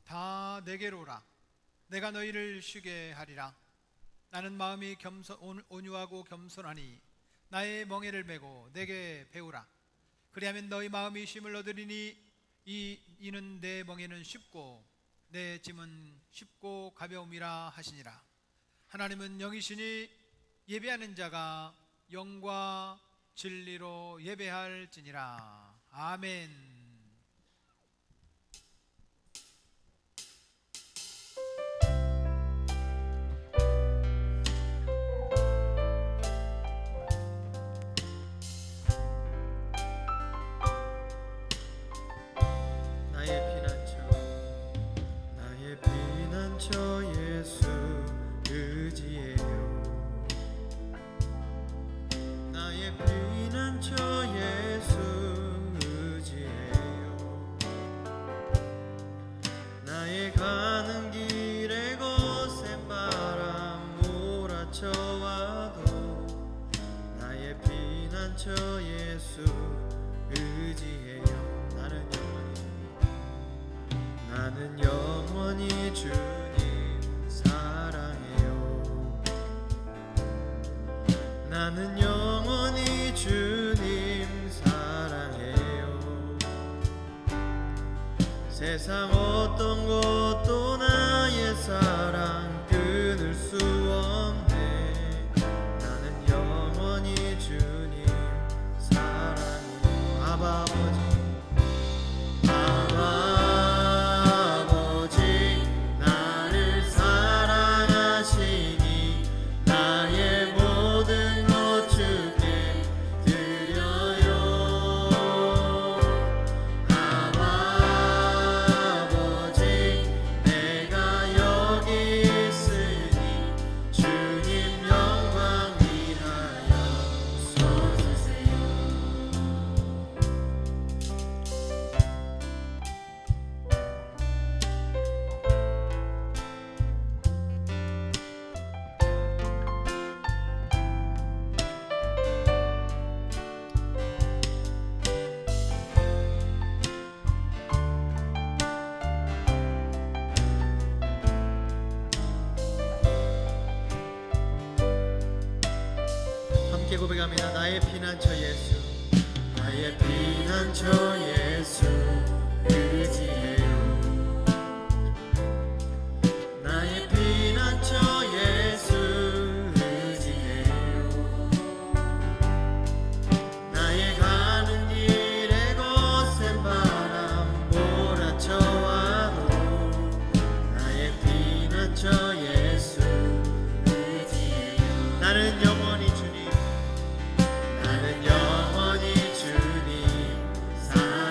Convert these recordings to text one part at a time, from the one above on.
다 내게로 오라. 내가 너희를 쉬게 하리라. 나는 마음이 온유하고 겸손하니 나의 멍에를 메고 내게 배우라. 그리하면 너희 마음이 쉼을 얻으리니 이는 내 멍에는 쉽고 내 짐은 쉽고 가벼움이라 하시니라. 하나님은 영이시니 예배하는 자가 영과 진리로 예배할지니라. 아멘. 나의 피난처 예수 의지해요. 나의 피난처 예수 의지해요. 나의 가는 길에 거센 바람 몰아쳐와도 나의 피난처 예수 의지해요. 나는 영원히 주님 사랑해요. 나는 영원히 주님 사랑해요. 세상 어떤 것도 나의 사랑 끊을 수 없네. 나는 영원히 주님 사랑해요. 아바 아버지, 고백합니다. 나의 피난처 예수, 나의 피난처 예수 의지해요. 나의 피난처 예수 의지해요. 나의 가는 길에 거센 바람 몰아쳐와도 나의 피난처 예수 의지해요. 나는 영원히 주님, 나는 영원히 주님 사랑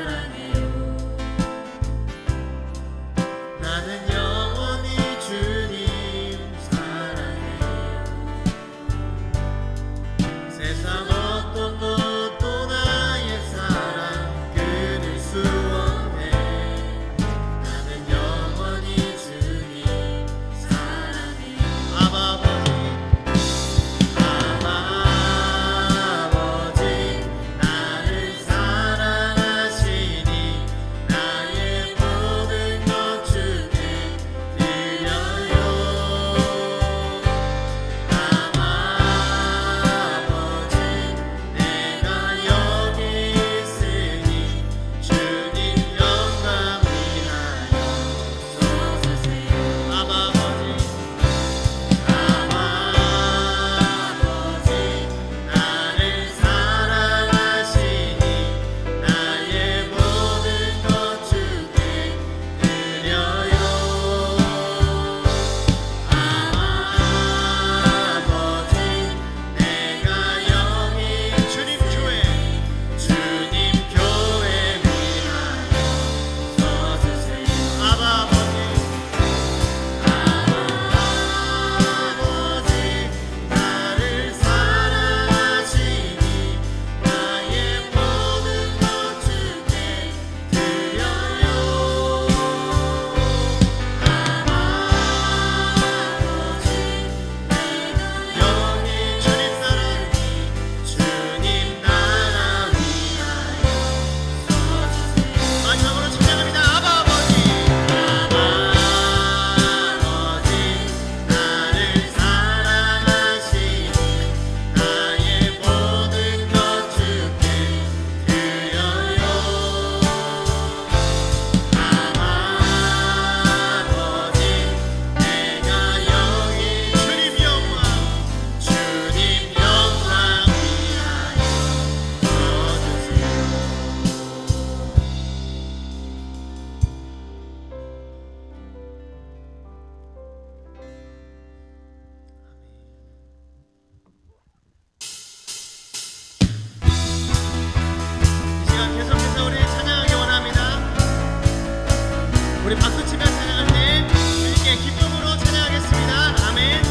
박수치며 찬양할 때 주님께 기쁨으로 찬양하겠습니다. 아멘.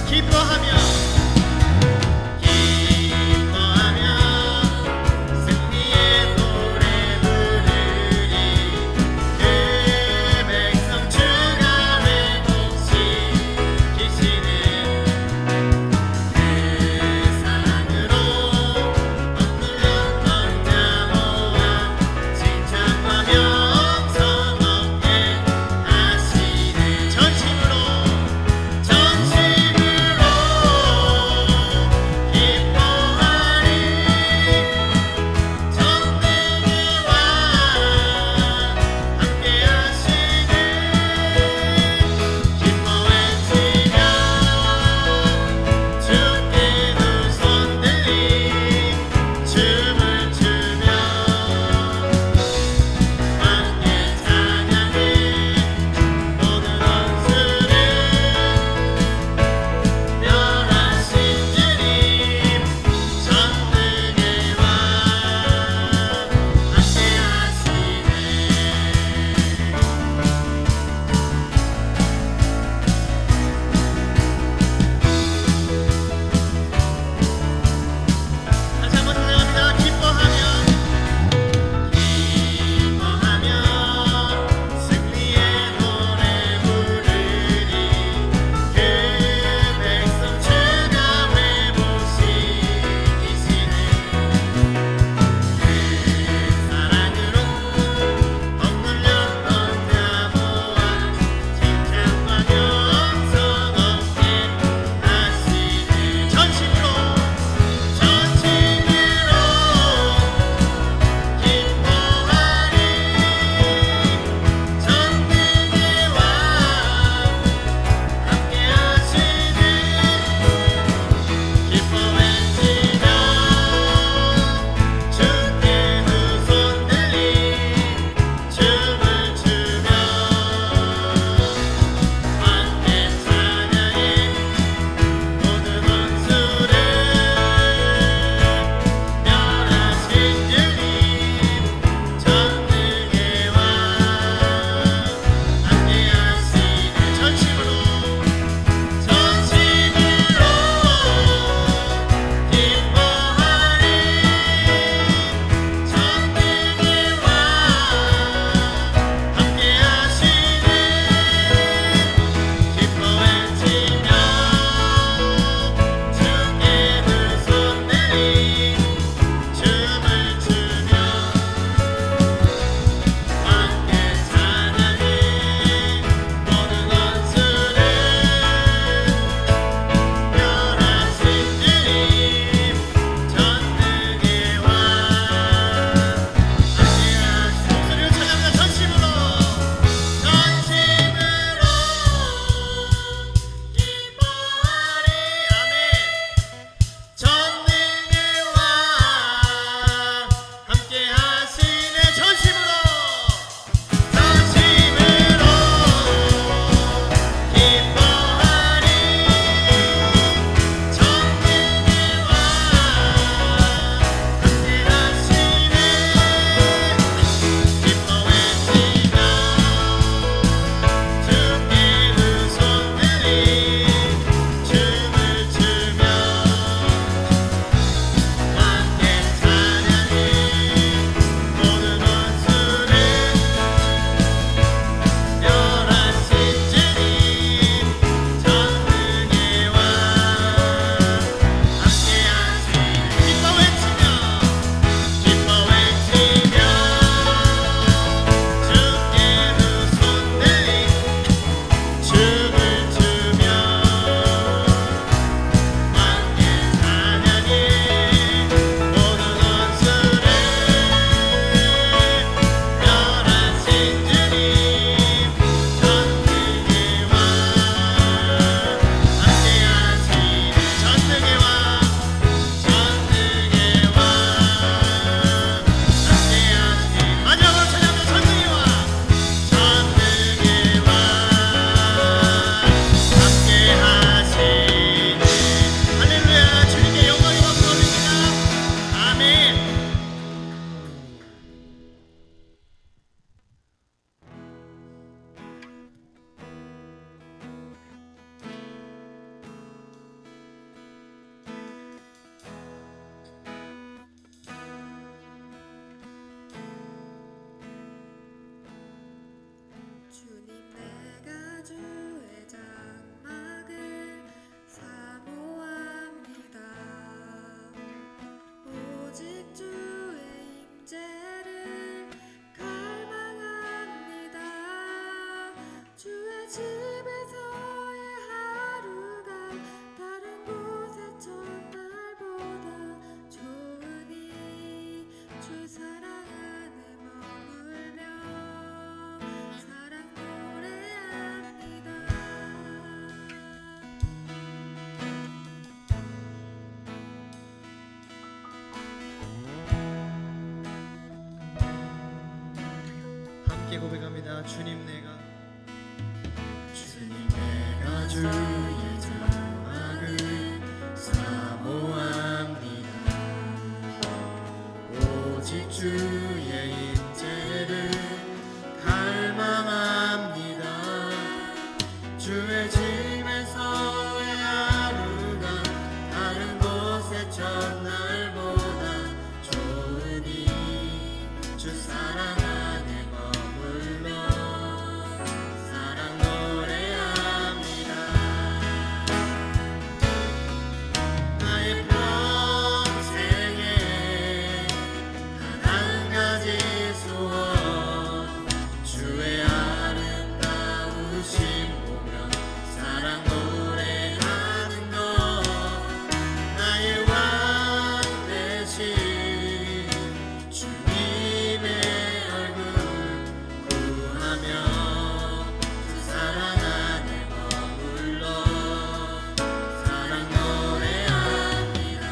기뻐하며 승리의 노래 부르리. 그 백성 주가 회복시키시는 그 사랑으로 억눌렸던 자 모아 칭찬과 명성 얻게 하시는 전심으로 집에서의 하루가 다른 곳의 첫날보다 좋으니 주 사랑 안에 머물며 사랑 노래합니다. 함께 고백합니다. 주님 내가 주의 자막을 사모합니다. 오직 주의 인재를 갈망합니다. 주의 집에서의 하루가 다른 곳의 첫날보다 좋으니 주 사랑 안에 머물러 사랑 노래합니다. 나의 평생에 단 한 가지 소원 주의 아름다우심 보며 사랑 노래하는 것 나의 왕 대신 주님의 얼굴 구하며 주 사랑 안에 머물러 사랑 노래합니다.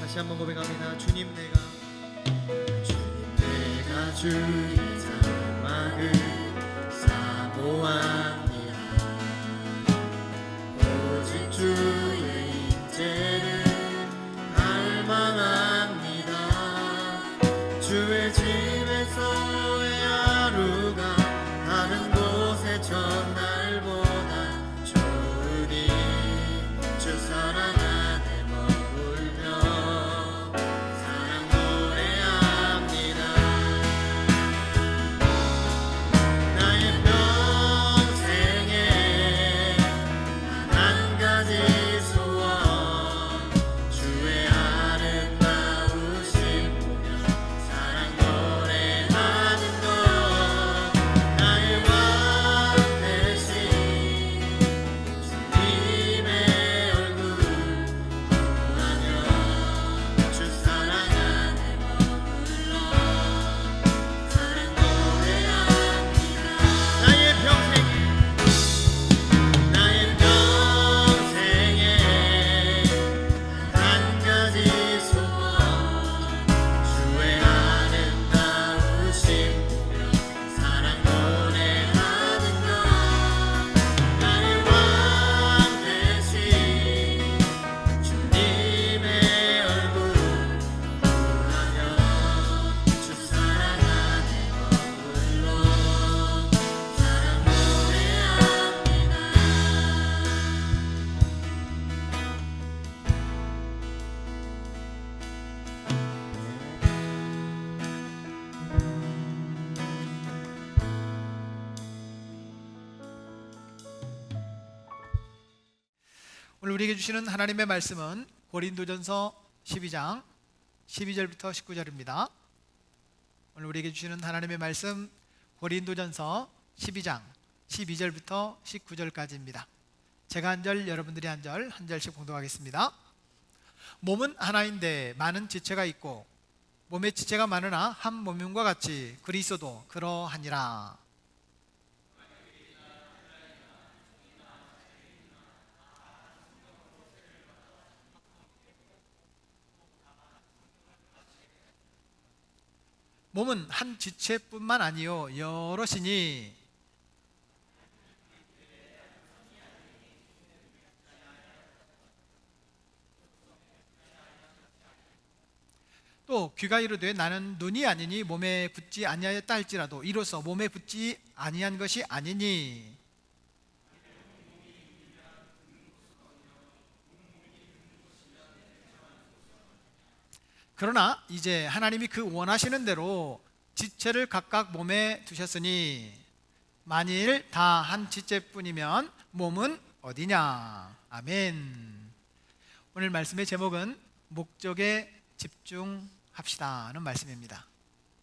다시 한번 고백합니다. 주님 내가 주의 자막을 사모합니다. 오직 주의 인재를 갈망합니다. 주의 집에서의 하루가 다른 곳의 첫날보다 좋으니 주 사랑 안에 머물며 사랑 노래합니다. 나의 평생에 단 한 가지 소원 주의 아름다우심 보며 사랑 노래하는 것 나의 왕 대신 주님의 얼굴 구하며 주 사랑 안에 머물러 사랑 노래합니다. 나의 평생에 단 한 가지 소원 주의 아름다우심 보며 사랑 노래하는 것 나의 왕 대신 주님의 얼굴 구하며 주 사랑 안에 머물러 사랑 노래합니다. 오늘 우리에게 주시는 하나님의 말씀은 고린도전서 12장 12절부터 19절입니다. 오늘 우리에게 주시는 하나님의 말씀 고린도전서 12장 12절부터 19절까지입니다. 제가 한 절, 여러분들이 한 절, 한 절씩 봉독하겠습니다. 몸은 하나인데 많은 지체가 있고 몸에 지체가 많으나 한 몸과 같이 그리스도도 그러하니라. 몸은 한 지체뿐만 아니요 여럿이니 또 귀가 이르되 나는 눈이 아니니 몸에 붙지 아니하였다 할지라도 이로써 몸에 붙지 아니한 것이 아니니 그러나 이제 하나님이 그 원하시는 대로 지체를 각각 몸에 두셨으니 만일 다 한 지체뿐이면 몸은 어디냐. 아멘. 오늘 말씀의 제목은 목적에 집중합시다 하는 말씀입니다.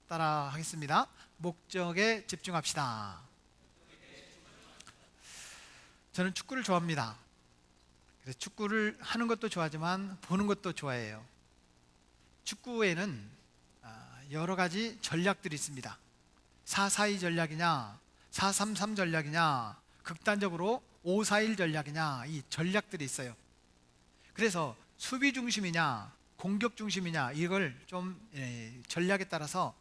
따라 하겠습니다. 목적에 집중합시다. 저는 축구를 좋아합니다. 그래서 축구를 하는 것도 좋아하지만 보는 것도 좋아해요. 축구에는 여러 가지 전략들이 있습니다. 4-4-2 전략이냐, 4-3-3 전략이냐, 극단적으로 5-4-1 전략이냐, 이 전략들이 있어요. 그래서 수비 중심이냐, 공격 중심이냐, 이걸 좀 전략에 따라서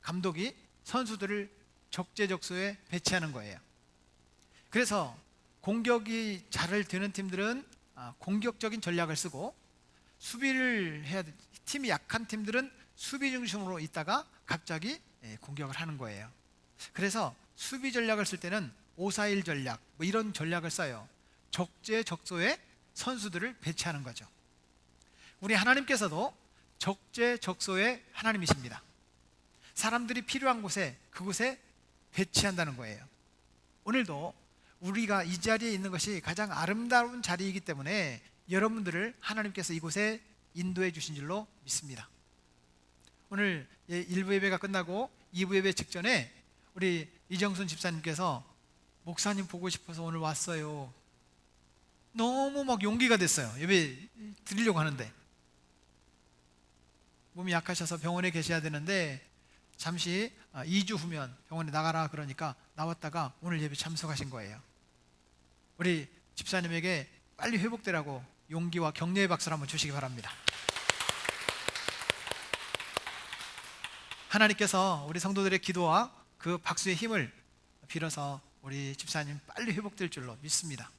감독이 선수들을 적재적소에 배치하는 거예요. 그래서 공격이 잘 되는 팀들은 공격적인 전략을 쓰고, 수비를 해야 팀이 약한 팀들은 수비 중심으로 있다가 갑자기 공격을 하는 거예요. 그래서 수비 전략을 쓸 때는 5-4-1 전략, 뭐 이런 전략을 써요. 적재적소에 선수들을 배치하는 거죠. 우리 하나님께서도 적재적소의 하나님이십니다. 사람들이 필요한 곳에, 그곳에 배치한다는 거예요. 오늘도 우리가 이 자리에 있는 것이 가장 아름다운 자리이기 때문에 여러분들을 하나님께서 이곳에 인도해 주신 줄로 믿습니다. 오늘 1부 예배가 끝나고 2부 예배 직전에 우리 이정순 집사님께서 목사님 보고 싶어서 오늘 왔어요. 너무 막 용기가 됐어요. 예배 드리려고 하는데 몸이 약하셔서 병원에 계셔야 되는데 잠시 2주 후면 병원에 나가라 그러니까 나왔다가 오늘 예배 참석하신 거예요. 우리 집사님에게 빨리 회복되라고 용기와 격려의 박수를 한번 주시기 바랍니다. 하나님께서 우리 성도들의 기도와 그 박수의 힘을 빌어서 우리 집사님 빨리 회복될 줄로 믿습니다.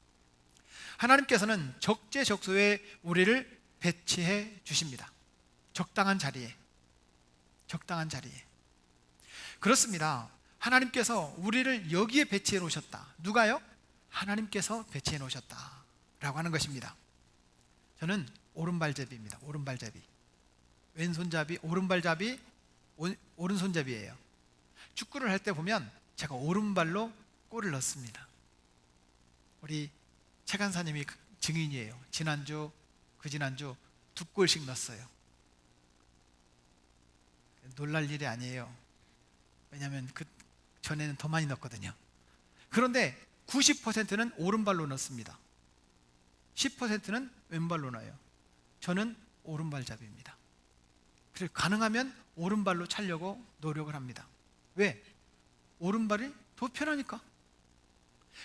하나님께서는 적재적소에 우리를 배치해 주십니다. 적당한 자리에, 적당한 자리에. 그렇습니다. 하나님께서 우리를 여기에 배치해 놓으셨다. 누가요? 하나님께서 배치해 놓으셨다 라고 하는 것입니다. 저는 오른발잡이입니다. 오른발잡이. 왼손잡이, 오른발잡이, 오른손잡이예요. 축구를 할 때 보면 제가 오른발로 골을 넣습니다. 우리 최 간사님이 증인이에요. 지난주, 그 지난주 2골씩 넣었어요. 놀랄 일이 아니에요. 왜냐하면 그 전에는 더 많이 넣었거든요. 그런데 90%는 오른발로 넣습니다. 10%는 왼발로 넣어요. 저는 오른발잡이입니다. 그래서 가능하면 오른발로 차려고 노력을 합니다. 왜? 오른발이 더 편하니까.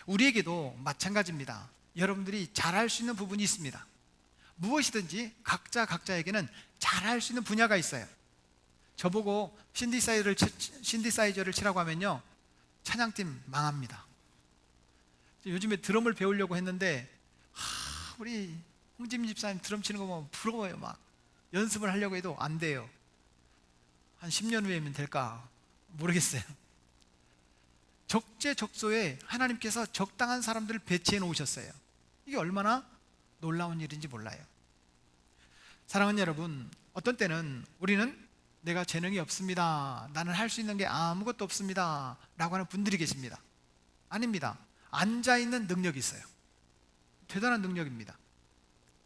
우리에게도 마찬가지입니다. 여러분들이 잘할 수 있는 부분이 있습니다. 무엇이든지 각자에게는 잘할 수 있는 분야가 있어요. 저보고 신디사이저를 치라고 하면요, 찬양팀 망합니다. 요즘에 드럼을 배우려고 했는데 우리 홍진 집사님 드럼 치는 거 보면 부러워요. 막 연습을 하려고 해도 안 돼요. 한 10년 후에면 될까 모르겠어요. 적재적소에 하나님께서 적당한 사람들을 배치해 놓으셨어요. 이게 얼마나 놀라운 일인지 몰라요. 사랑하는 여러분, 어떤 때는 우리는 내가 재능이 없습니다, 나는 할 수 있는 게 아무것도 없습니다 라고 하는 분들이 계십니다. 아닙니다. 앉아있는 능력이 있어요. 대단한 능력입니다.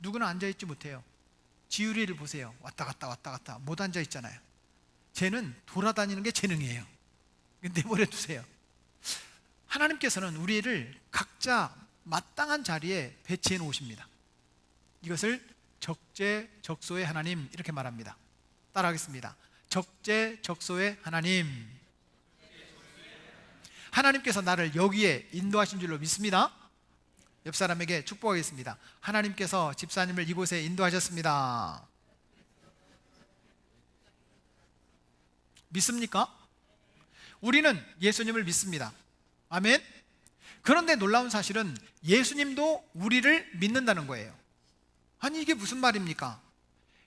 누구나 앉아있지 못해요. 지유리를 보세요. 왔다 갔다 못 앉아있잖아요. 쟤는 돌아다니는 게 재능이에요. 내버려 두세요. 하나님께서는 우리를 각자 마땅한 자리에 배치해 놓으십니다. 이것을 적재적소의 하나님, 이렇게 말합니다. 따라하겠습니다. 적재적소의 하나님. 하나님께서 나를 여기에 인도하신 줄로 믿습니다. 옆 사람에게 축복하겠습니다. 하나님께서 집사님을 이곳에 인도하셨습니다. 믿습니까? 우리는 예수님을 믿습니다. 아멘. 그런데 놀라운 사실은 예수님도 우리를 믿는다는 거예요. 아니, 이게 무슨 말입니까?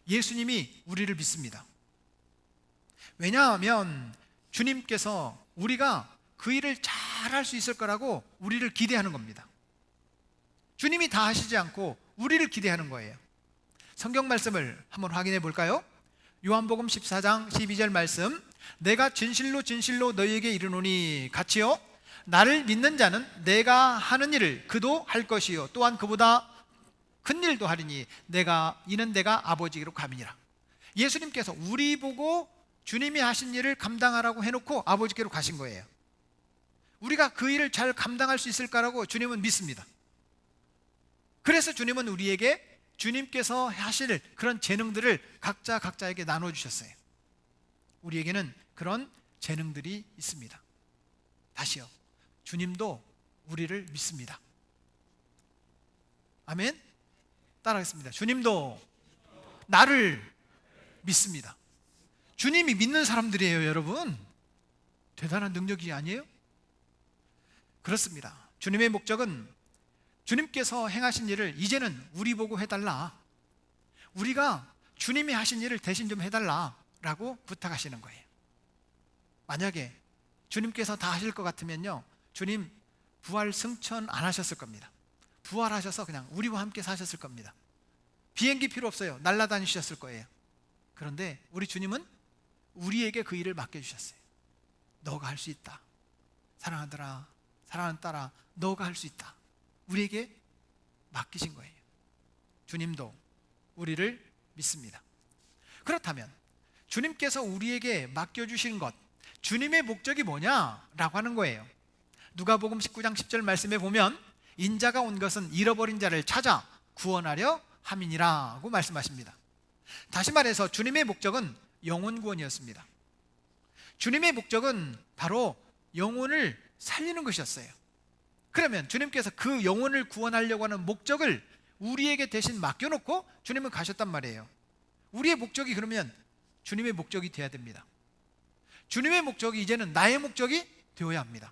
예수님이 우리를 믿습니다. 왜냐하면 주님께서 우리가 그 일을 잘 할 수 있을 거라고 우리를 기대하는 겁니다. 주님이 다 하시지 않고 우리를 기대하는 거예요. 성경 말씀을 한번 확인해 볼까요? 요한복음 14장 12절 말씀, 내가 진실로 진실로 너희에게 이르노니 같이요, 나를 믿는 자는 내가 하는 일을 그도 할 것이요, 또한 큰 일도 하리니 이는 내가 아버지께로 감이니라. 예수님께서 우리 보고 주님이 하신 일을 감당하라고 해놓고 아버지께로 가신 거예요. 우리가 그 일을 잘 감당할 수 있을까라고 주님은 믿습니다. 그래서 주님은 우리에게 주님께서 하실 그런 재능들을 각자에게 나눠주셨어요. 우리에게는 그런 재능들이 있습니다. 다시요, 주님도 우리를 믿습니다. 아멘. 따라하겠습니다. 주님도 나를 믿습니다. 주님이 믿는 사람들이에요, 여러분. 대단한 능력이 아니에요? 그렇습니다. 주님의 목적은 주님께서 행하신 일을 이제는 우리 보고 해달라, 우리가 주님이 하신 일을 대신 좀 해달라 라고 부탁하시는 거예요. 만약에 주님께서 다 하실 것 같으면요, 주님 부활 승천 안 하셨을 겁니다. 부활하셔서 그냥 우리와 함께 사셨을 겁니다. 비행기 필요 없어요. 날아다니셨을 거예요. 그런데 우리 주님은 우리에게 그 일을 맡겨주셨어요. 너가 할 수 있다. 사랑하더라, 사랑하는 딸아, 너가 할 수 있다. 우리에게 맡기신 거예요. 주님도 우리를 믿습니다. 그렇다면 주님께서 우리에게 맡겨주신 것, 주님의 목적이 뭐냐라고 하는 거예요. 누가복음 19장 10절 말씀에 보면 인자가 온 것은 잃어버린 자를 찾아 구원하려 함이니라고 말씀하십니다. 다시 말해서 주님의 목적은 영혼 구원이었습니다. 주님의 목적은 바로 영혼을 살리는 것이었어요. 그러면 주님께서 그 영혼을 구원하려고 하는 목적을 우리에게 대신 맡겨놓고 주님은 가셨단 말이에요. 우리의 목적이 그러면 주님의 목적이 되어야 됩니다. 주님의 목적이 이제는 나의 목적이 되어야 합니다.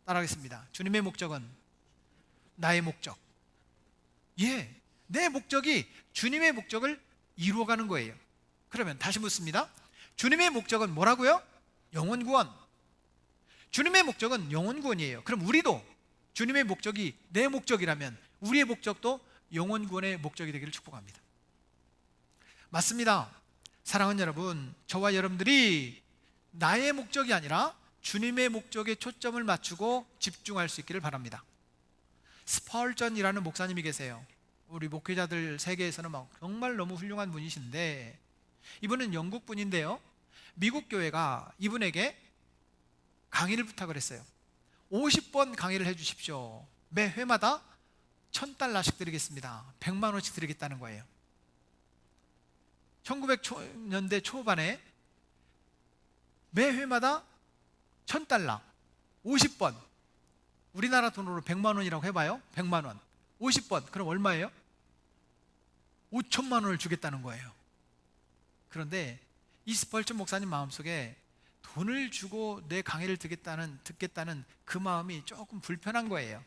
따라하겠습니다. 주님의 목적은 나의 목적. 예, 내 목적이 주님의 목적을 이루어가는 거예요. 그러면 다시 묻습니다. 주님의 목적은 뭐라고요? 영혼 구원. 주님의 목적은 영혼 구원이에요. 그럼 우리도 주님의 목적이 내 목적이라면 우리의 목적도 영혼 구원의 목적이 되기를 축복합니다. 맞습니다. 사랑하는 여러분, 저와 여러분들이 나의 목적이 아니라 주님의 목적에 초점을 맞추고 집중할 수 있기를 바랍니다. 스펄전이라는 목사님이 계세요. 우리 목회자들 세계에서는 정말 너무 훌륭한 분이신데, 이분은 영국 분인데요, 미국 교회가 이분에게 강의를 부탁을 했어요. 50번 강의를 해주십시오. 매 회마다 $1,000씩 드리겠습니다. 100만 원씩 드리겠다는 거예요. 1900년대 초반에 매 회마다 $1,000, 50번, 우리나라 돈으로 100만 원이라고 해봐요. 100만 원 50번, 그럼 얼마예요? 5천만 원을 주겠다는 거예요. 그런데 이 스펄전 목사님 마음속에 돈을 주고 내 강의를 듣겠다는 그 마음이 조금 불편한 거예요.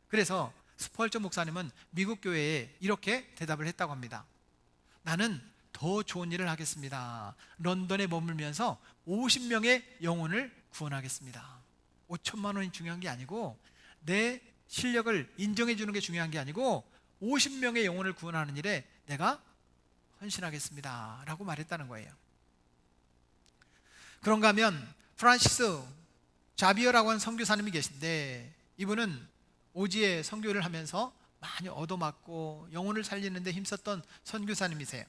그래서 스펄전 목사님은 미국 교회에 이렇게 대답을 했다고 합니다. 나는 더 좋은 일을 하겠습니다. 런던에 머물면서 50명의 영혼을 구원하겠습니다. 5천만 원이 중요한 게 아니고, 내 실력을 인정해 주는 게 중요한 게 아니고 50명의 영혼을 구원하는 일에 내가 헌신하겠습니다 라고 말했다는 거예요. 그런가 하면 프란시스 자비어라고 하는 선교사님이 계신데, 이분은 오지에 선교를 하면서 많이 얻어맞고 영혼을 살리는 데 힘썼던 선교사님이세요.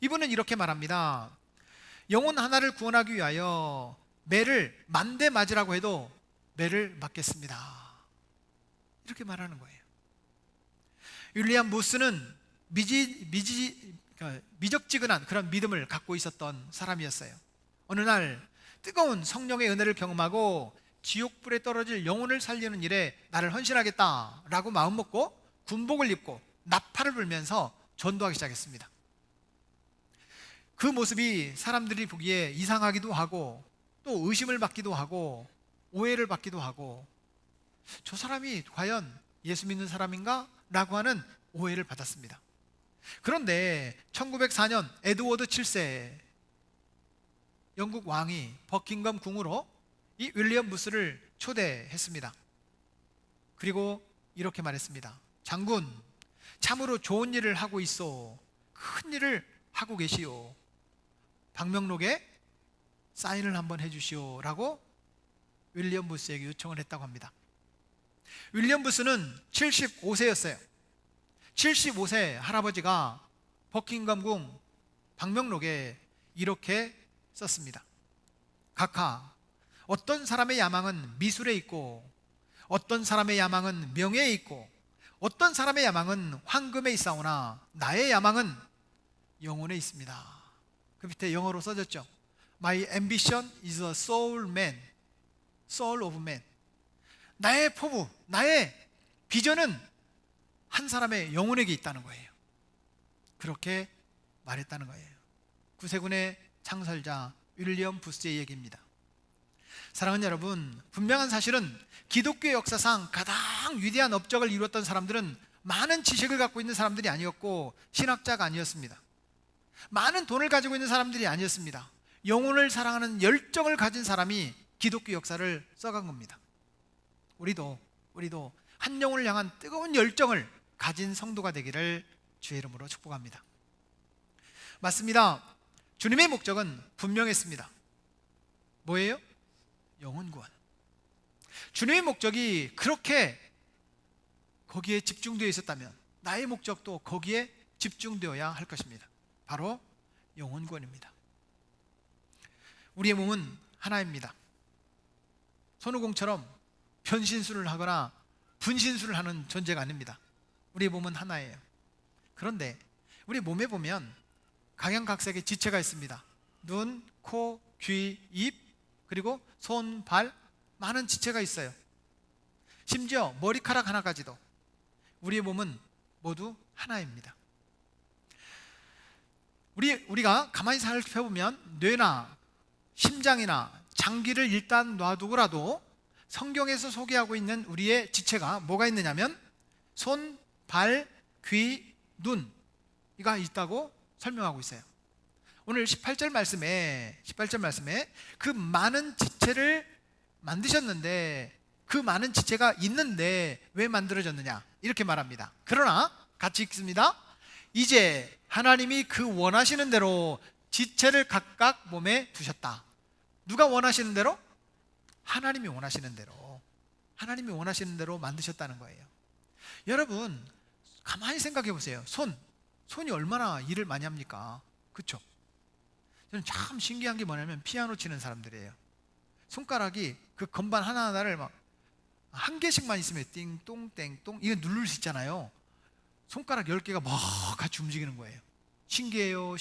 이분은 이렇게 말합니다. 영혼 하나를 구원하기 위하여 매를 10,000대 맞으라고 해도 매를 맞겠습니다. 이렇게 말하는 거예요. 윌리엄 무스는 미적지근한 그런 믿음을 갖고 있었던 사람이었어요. 어느 날 뜨거운 성령의 은혜를 경험하고 지옥불에 떨어질 영혼을 살리는 일에 나를 헌신하겠다라고 마음먹고 군복을 입고 나팔을 불면서 전도하기 시작했습니다. 그 모습이 사람들이 보기에 이상하기도 하고 또 의심을 받기도 하고 오해를 받기도 하고, 저 사람이 과연 예수 믿는 사람인가? 라고 하는 오해를 받았습니다. 그런데 1904년 에드워드 7세 영국 왕이 버킹엄 궁으로 이 윌리엄 무스를 초대했습니다. 그리고 이렇게 말했습니다. 장군, 참으로 좋은 일을 하고 있어. 큰 일을 하고 계시오. 방명록에 사인을 한번 해주시오 라고 윌리엄 부스에게 요청을 했다고 합니다. 윌리엄 부스는 75세였어요. 75세 할아버지가 버킹엄궁 방명록에 이렇게 썼습니다. 각하, 어떤 사람의 야망은 미술에 있고, 어떤 사람의 야망은 명예에 있고, 어떤 사람의 야망은 황금에 있사오나 나의 야망은 영혼에 있습니다. 그 밑에 영어로 써졌죠. My ambition is a soul man, soul of man. 나의 포부, 나의 비전은 한 사람의 영혼에게 있다는 거예요. 그렇게 말했다는 거예요. 구세군의 창설자 윌리엄 부스의 얘기입니다. 사랑하는 여러분, 분명한 사실은 기독교 역사상 가장 위대한 업적을 이루었던 사람들은 많은 지식을 갖고 있는 사람들이 아니었고 신학자가 아니었습니다. 많은 돈을 가지고 있는 사람들이 아니었습니다. 영혼을 사랑하는 열정을 가진 사람이 기독교 역사를 써간 겁니다. 우리도 한 영혼을 향한 뜨거운 열정을 가진 성도가 되기를 주의 이름으로 축복합니다. 맞습니다. 주님의 목적은 분명했습니다. 뭐예요? 영혼 구원. 주님의 목적이 그렇게 거기에 집중되어 있었다면 나의 목적도 거기에 집중되어야 할 것입니다. 바로 영혼 구원입니다. 우리의 몸은 하나입니다. 손오공처럼 변신술을 하거나 분신술을 하는 존재가 아닙니다. 우리의 몸은 하나예요. 그런데 우리 몸에 보면 각양각색의 지체가 있습니다. 눈, 코, 귀, 입, 그리고 손, 발, 많은 지체가 있어요. 심지어 머리카락 하나까지도. 우리의 몸은 모두 하나입니다. 우리가 가만히 살펴보면 뇌나 심장이나 장기를 일단 놔두고라도 성경에서 소개하고 있는 우리의 지체가 뭐가 있느냐면 손, 발, 귀, 눈 이가 있다고 설명하고 있어요. 오늘 18절 말씀에 그 많은 지체를 만드셨는데 그 많은 지체가 있는데 왜 만들어졌느냐 이렇게 말합니다. 그러나 같이 읽습니다. 이제 하나님이 그 원하시는 대로 지체를 각각 몸에 두셨다. 누가 원하시는 대로? 하나님이 원하시는 대로 만드셨다는 거예요. 여러분 가만히 생각해 보세요. 손이 얼마나 일을 많이 합니까? 그렇죠? 저는 참 신기한 게 뭐냐면 피아노 치는 사람들이에요. 손가락이 그 건반 하나하나를 막 한 개씩만 있으면 띵똥 땡똥 이거 누를 수 있잖아요. 손가락 10개가 막 같이 움직이는 거예요. 신기해요.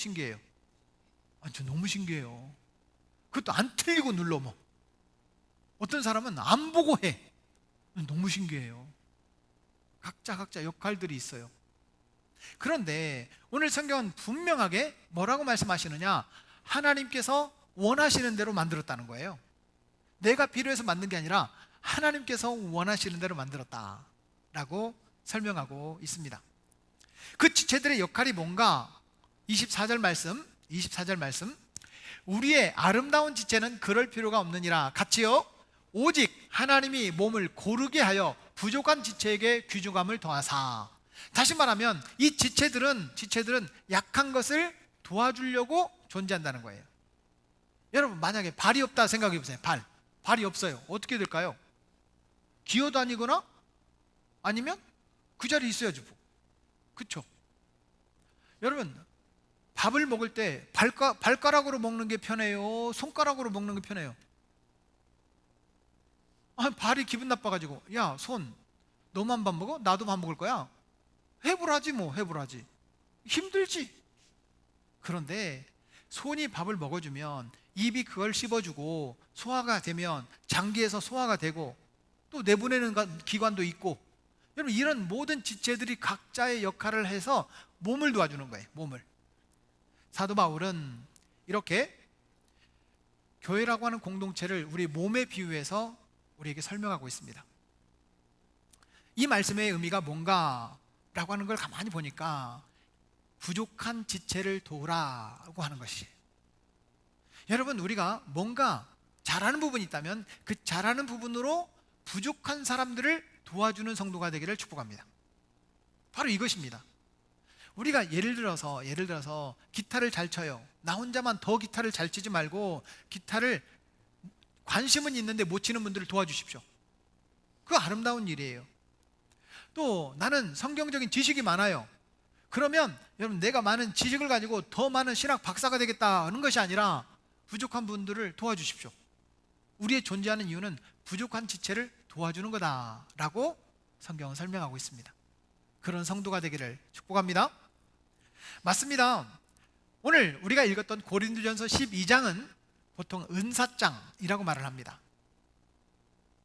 저 너무 신기해요. 그것도 안 틀리고 눌러 뭐. 어떤 사람은 안 보고 해. 너무 신기해요. 각자 역할들이 있어요. 그런데 오늘 성경은 분명하게 뭐라고 말씀하시느냐? 하나님께서 원하시는 대로 만들었다는 거예요. 내가 필요해서 만든 게 아니라 하나님께서 원하시는 대로 만들었다라고 설명하고 있습니다. 그 지체들의 역할이 뭔가? 24절 말씀 우리의 아름다운 지체는 그럴 필요가 없느니라 같이요 오직 하나님이 몸을 고르게 하여 부족한 지체에게 귀중함을 더하사. 다시 말하면 이 지체들은 약한 것을 도와주려고 존재한다는 거예요. 여러분 만약에 발이 없다 생각해 보세요. 발이 없어요. 어떻게 될까요? 기어다니거나 아니면 그 자리에 있어야죠. 그렇죠? 여러분 밥을 먹을 때 발가락으로 먹는 게 편해요? 손가락으로 먹는 게 편해요? 발이 기분 나빠가지고 야 손 너만 밥 먹어? 나도 밥 먹을 거야. 해보라지 뭐. 힘들지. 그런데 손이 밥을 먹어주면 입이 그걸 씹어주고 소화가 되면 장기에서 소화가 되고 또 내보내는 기관도 있고 여러분 이런 모든 지체들이 각자의 역할을 해서 몸을 도와주는 거예요. 몸을. 사도 바울은 이렇게 교회라고 하는 공동체를 우리 몸에 비유해서 우리에게 설명하고 있습니다. 이 말씀의 의미가 뭔가라고 하는 걸 가만히 보니까 부족한 지체를 도우라고 하는 것이. 여러분 우리가 뭔가 잘하는 부분이 있다면 그 잘하는 부분으로 부족한 사람들을 도와주는 성도가 되기를 축복합니다. 바로 이것입니다. 우리가 예를 들어서 기타를 잘 쳐요. 나 혼자만 더 기타를 잘 치지 말고 기타를 관심은 있는데 못 치는 분들을 도와주십시오. 그거 아름다운 일이에요. 또 나는 성경적인 지식이 많아요. 그러면 여러분 내가 많은 지식을 가지고 더 많은 신학 박사가 되겠다는 것이 아니라 부족한 분들을 도와주십시오. 우리의 존재하는 이유는 부족한 지체를 도와주는 거다라고 성경은 설명하고 있습니다. 그런 성도가 되기를 축복합니다. 맞습니다. 오늘 우리가 읽었던 고린도전서 12장은 보통 은사장이라고 말을 합니다.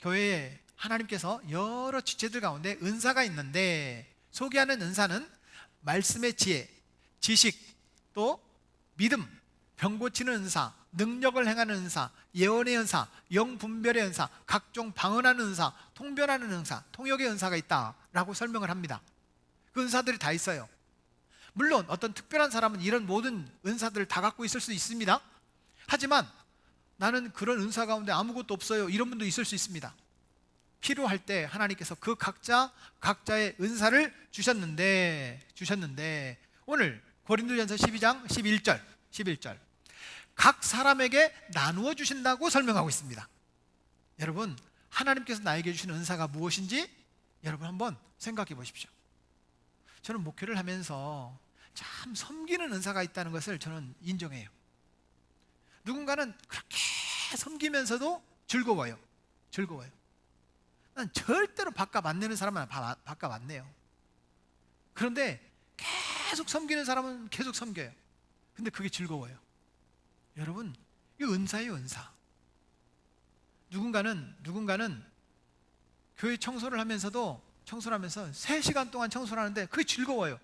교회에 하나님께서 여러 지체들 가운데 은사가 있는데 소개하는 은사는 말씀의 지혜, 지식, 또 믿음, 병 고치는 은사, 능력을 행하는 은사, 예언의 은사, 영분별의 은사, 각종 방언하는 은사, 통변하는 은사, 통역의 은사가 있다라고 설명을 합니다. 그 은사들이 다 있어요. 물론 어떤 특별한 사람은 이런 모든 은사들을 다 갖고 있을 수 있습니다. 하지만 나는 그런 은사 가운데 아무것도 없어요, 이런 분도 있을 수 있습니다. 필요할 때 하나님께서 그 각자의 은사를 주셨는데 오늘 고린도전서 12장 11절 각 사람에게 나누어 주신다고 설명하고 있습니다. 여러분, 하나님께서 나에게 주신 은사가 무엇인지 여러분 한번 생각해 보십시오. 저는 목회를 하면서 참 섬기는 은사가 있다는 것을 저는 인정해요. 누군가는 그렇게 섬기면서도 즐거워요. 난 절대로 밥값 안 내는 사람은 밥값 안 내요. 그런데 계속 섬기는 사람은 계속 섬겨요. 근데 그게 즐거워요. 여러분, 이 은사예요, 은사. 누군가는 교회 청소를 하면서 3시간 동안 청소를 하는데 그게 즐거워요.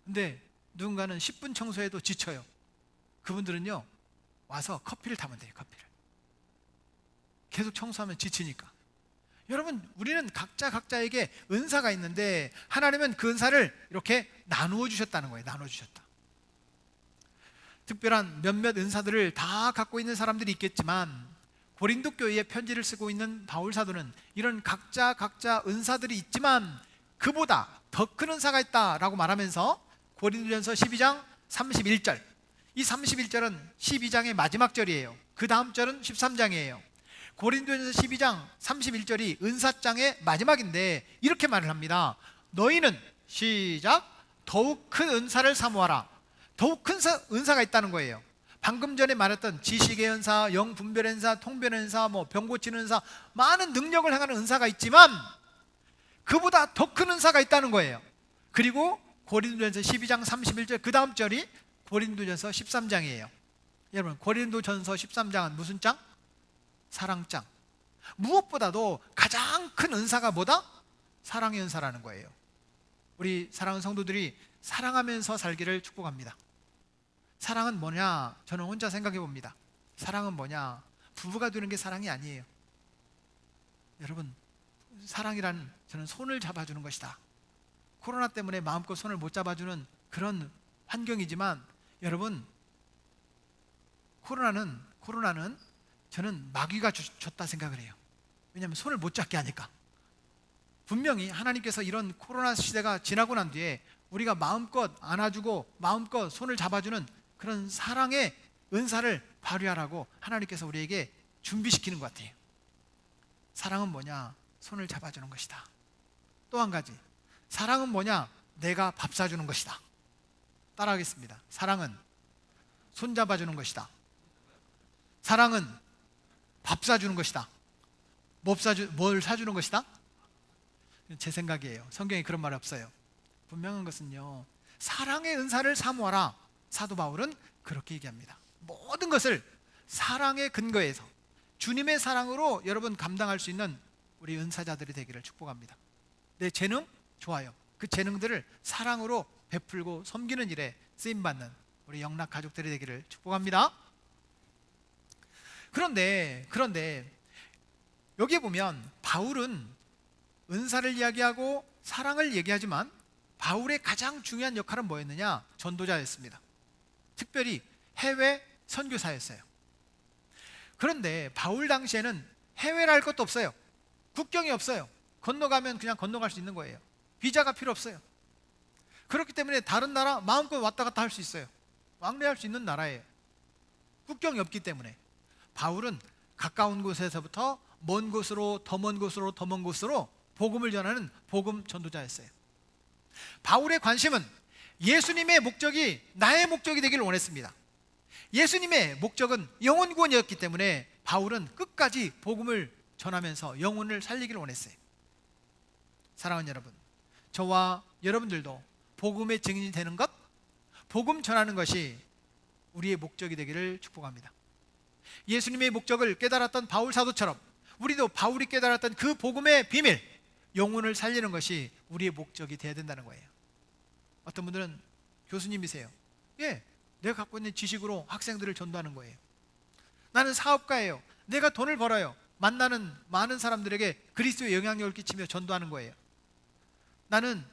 근데 누군가는 10분 청소해도 지쳐요. 그분들은요, 와서 커피를 타면 돼요. 커피를 계속 청소하면 지치니까. 여러분, 우리는 각자에게 은사가 있는데 하나님은 그 은사를 이렇게 나누어 주셨다는 거예요. 나누어 주셨다. 특별한 몇몇 은사들을 다 갖고 있는 사람들이 있겠지만 고린도 교회에 편지를 쓰고 있는 바울 사도는 이런 각자 은사들이 있지만 그보다 더 큰 은사가 있다라고 말하면서 고린도전서 12장 31절, 이 31절은 12장의 마지막 절이에요. 그 다음 절은 13장이에요. 고린도전서 12장 31절이 은사장의 마지막인데 이렇게 말을 합니다. 너희는 시작 더욱 큰 은사를 사모하라. 더욱 큰 은사가 있다는 거예요. 방금 전에 말했던 지식의 은사, 영분별의 은사, 통변의 은사, 병 고치는 은사, 많은 능력을 행하는 은사가 있지만 그보다 더 큰 은사가 있다는 거예요. 그리고 고린도전서 12장 31절 그 다음 절이 고린도전서 13장이에요. 여러분, 고린도전서 13장은 무슨 장? 사랑장. 무엇보다도 가장 큰 은사가 뭐다? 사랑의 은사라는 거예요. 우리 사랑하는 성도들이 사랑하면서 살기를 축복합니다. 사랑은 뭐냐? 저는 혼자 생각해 봅니다. 사랑은 뭐냐? 부부가 되는 게 사랑이 아니에요. 여러분, 사랑이란 저는 손을 잡아주는 것이다. 코로나 때문에 마음껏 손을 못 잡아주는 그런 환경이지만 여러분, 코로나는 저는 마귀가 줬다 생각을 해요. 왜냐하면 손을 못 잡게 하니까. 분명히 하나님께서 이런 코로나 시대가 지나고 난 뒤에 우리가 마음껏 안아주고 마음껏 손을 잡아주는 그런 사랑의 은사를 발휘하라고 하나님께서 우리에게 준비시키는 것 같아요. 사랑은 뭐냐? 손을 잡아주는 것이다. 또 한 가지, 사랑은 뭐냐? 내가 밥 사주는 것이다. 따라하겠습니다. 사랑은 손 잡아주는 것이다. 사랑은 밥 사주는 것이다. 뭘 사주는 것이다? 제 생각이에요. 성경에 그런 말 없어요. 분명한 것은요, 사랑의 은사를 사모하라. 사도 바울은 그렇게 얘기합니다. 모든 것을 사랑의 근거에서 주님의 사랑으로 여러분 감당할 수 있는 우리 은사자들이 되기를 축복합니다. 내 재능? 좋아요. 그 재능들을 사랑으로 베풀고 섬기는 일에 쓰임받는 우리 영락 가족들이 되기를 축복합니다. 그런데 여기에 보면 바울은 은사를 이야기하고 사랑을 얘기하지만 바울의 가장 중요한 역할은 뭐였느냐? 전도자였습니다. 특별히 해외 선교사였어요. 그런데 바울 당시에는 해외라 할 것도 없어요. 국경이 없어요. 건너가면 그냥 건너갈 수 있는 거예요. 비자가 필요 없어요. 그렇기 때문에 다른 나라 마음껏 왔다 갔다 할 수 있어요. 왕래할 수 있는 나라예요. 국경이 없기 때문에. 바울은 가까운 곳에서부터 먼 곳으로 더 먼 곳으로 복음을 전하는 복음 전도자였어요. 바울의 관심은 예수님의 목적이 나의 목적이 되기를 원했습니다. 예수님의 목적은 영혼 구원이었기 때문에 바울은 끝까지 복음을 전하면서 영혼을 살리기를 원했어요. 사랑하는 여러분, 저와 여러분들도 복음의 증인이 되는 것, 복음 전하는 것이 우리의 목적이 되기를 축복합니다. 예수님의 목적을 깨달았던 바울 사도처럼 우리도 바울이 깨달았던 그 복음의 비밀, 영혼을 살리는 것이 우리의 목적이 되어야 된다는 거예요. 어떤 분들은 교수님이세요. 예, 내가 갖고 있는 지식으로 학생들을 전도하는 거예요. 나는 사업가예요. 내가 돈을 벌어요. 만나는 많은 사람들에게 그리스도의 영향력을 끼치며 전도하는 거예요. 나는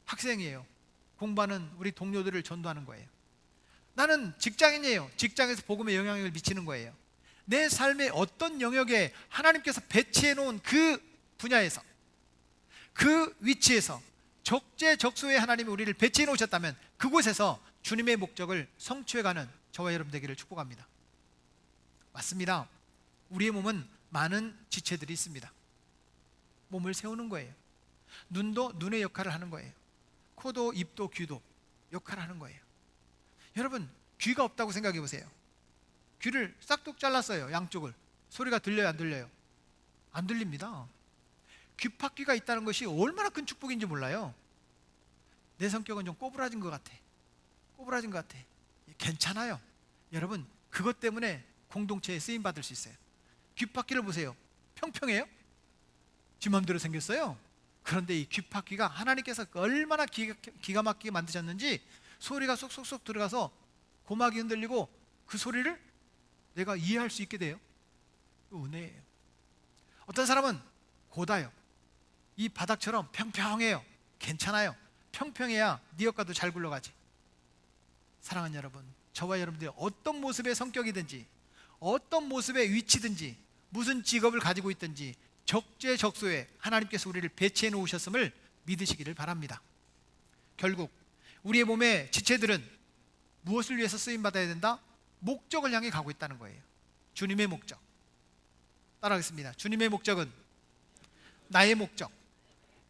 학생이에요. 공부하는 우리 동료들을 전도하는 거예요. 나는 직장인이에요. 직장에서 복음의 영향력을 미치는 거예요. 내 삶의 어떤 영역에 하나님께서 배치해 놓은 그 분야에서, 그 위치에서 적재적소에 하나님이 우리를 배치해 놓으셨다면 그곳에서 주님의 목적을 성취해가는 저와 여러분 되기를 축복합니다. 맞습니다. 우리의 몸은 많은 지체들이 있습니다. 몸을 세우는 거예요. 눈도 눈의 역할을 하는 거예요. 코도 입도 귀도 역할을 하는 거예요. 여러분, 귀가 없다고 생각해 보세요. 귀를 싹둑 잘랐어요. 양쪽을. 소리가 들려요, 안 들려요? 안 들립니다. 귀팍귀가 있다는 것이 얼마나 큰 축복인지 몰라요. 내 성격은 좀 꼬부라진 것 같아. 괜찮아요. 여러분, 그것 때문에 공동체에 쓰임 받을 수 있어요. 귀팍귀를 보세요. 평평해요? 지 맘대로 생겼어요. 그런데 이 귀팍귀가 하나님께서 얼마나 기가 막히게 만드셨는지 소리가 쏙쏙쏙 들어가서 고막이 흔들리고 그 소리를 내가 이해할 수 있게 돼요. 그 은혜예요. 어떤 사람은 고다요. 이 바닥처럼 평평해요. 괜찮아요. 평평해야 네 역과도 잘 굴러가지. 사랑하는 여러분, 저와 여러분들이 어떤 모습의 성격이든지 어떤 모습의 위치든지 무슨 직업을 가지고 있든지 적재적소에 하나님께서 우리를 배치해 놓으셨음을 믿으시기를 바랍니다. 결국 우리의 몸의 지체들은 무엇을 위해서 쓰임받아야 된다? 목적을 향해 가고 있다는 거예요. 주님의 목적. 따라하겠습니다. 주님의 목적은 나의 목적.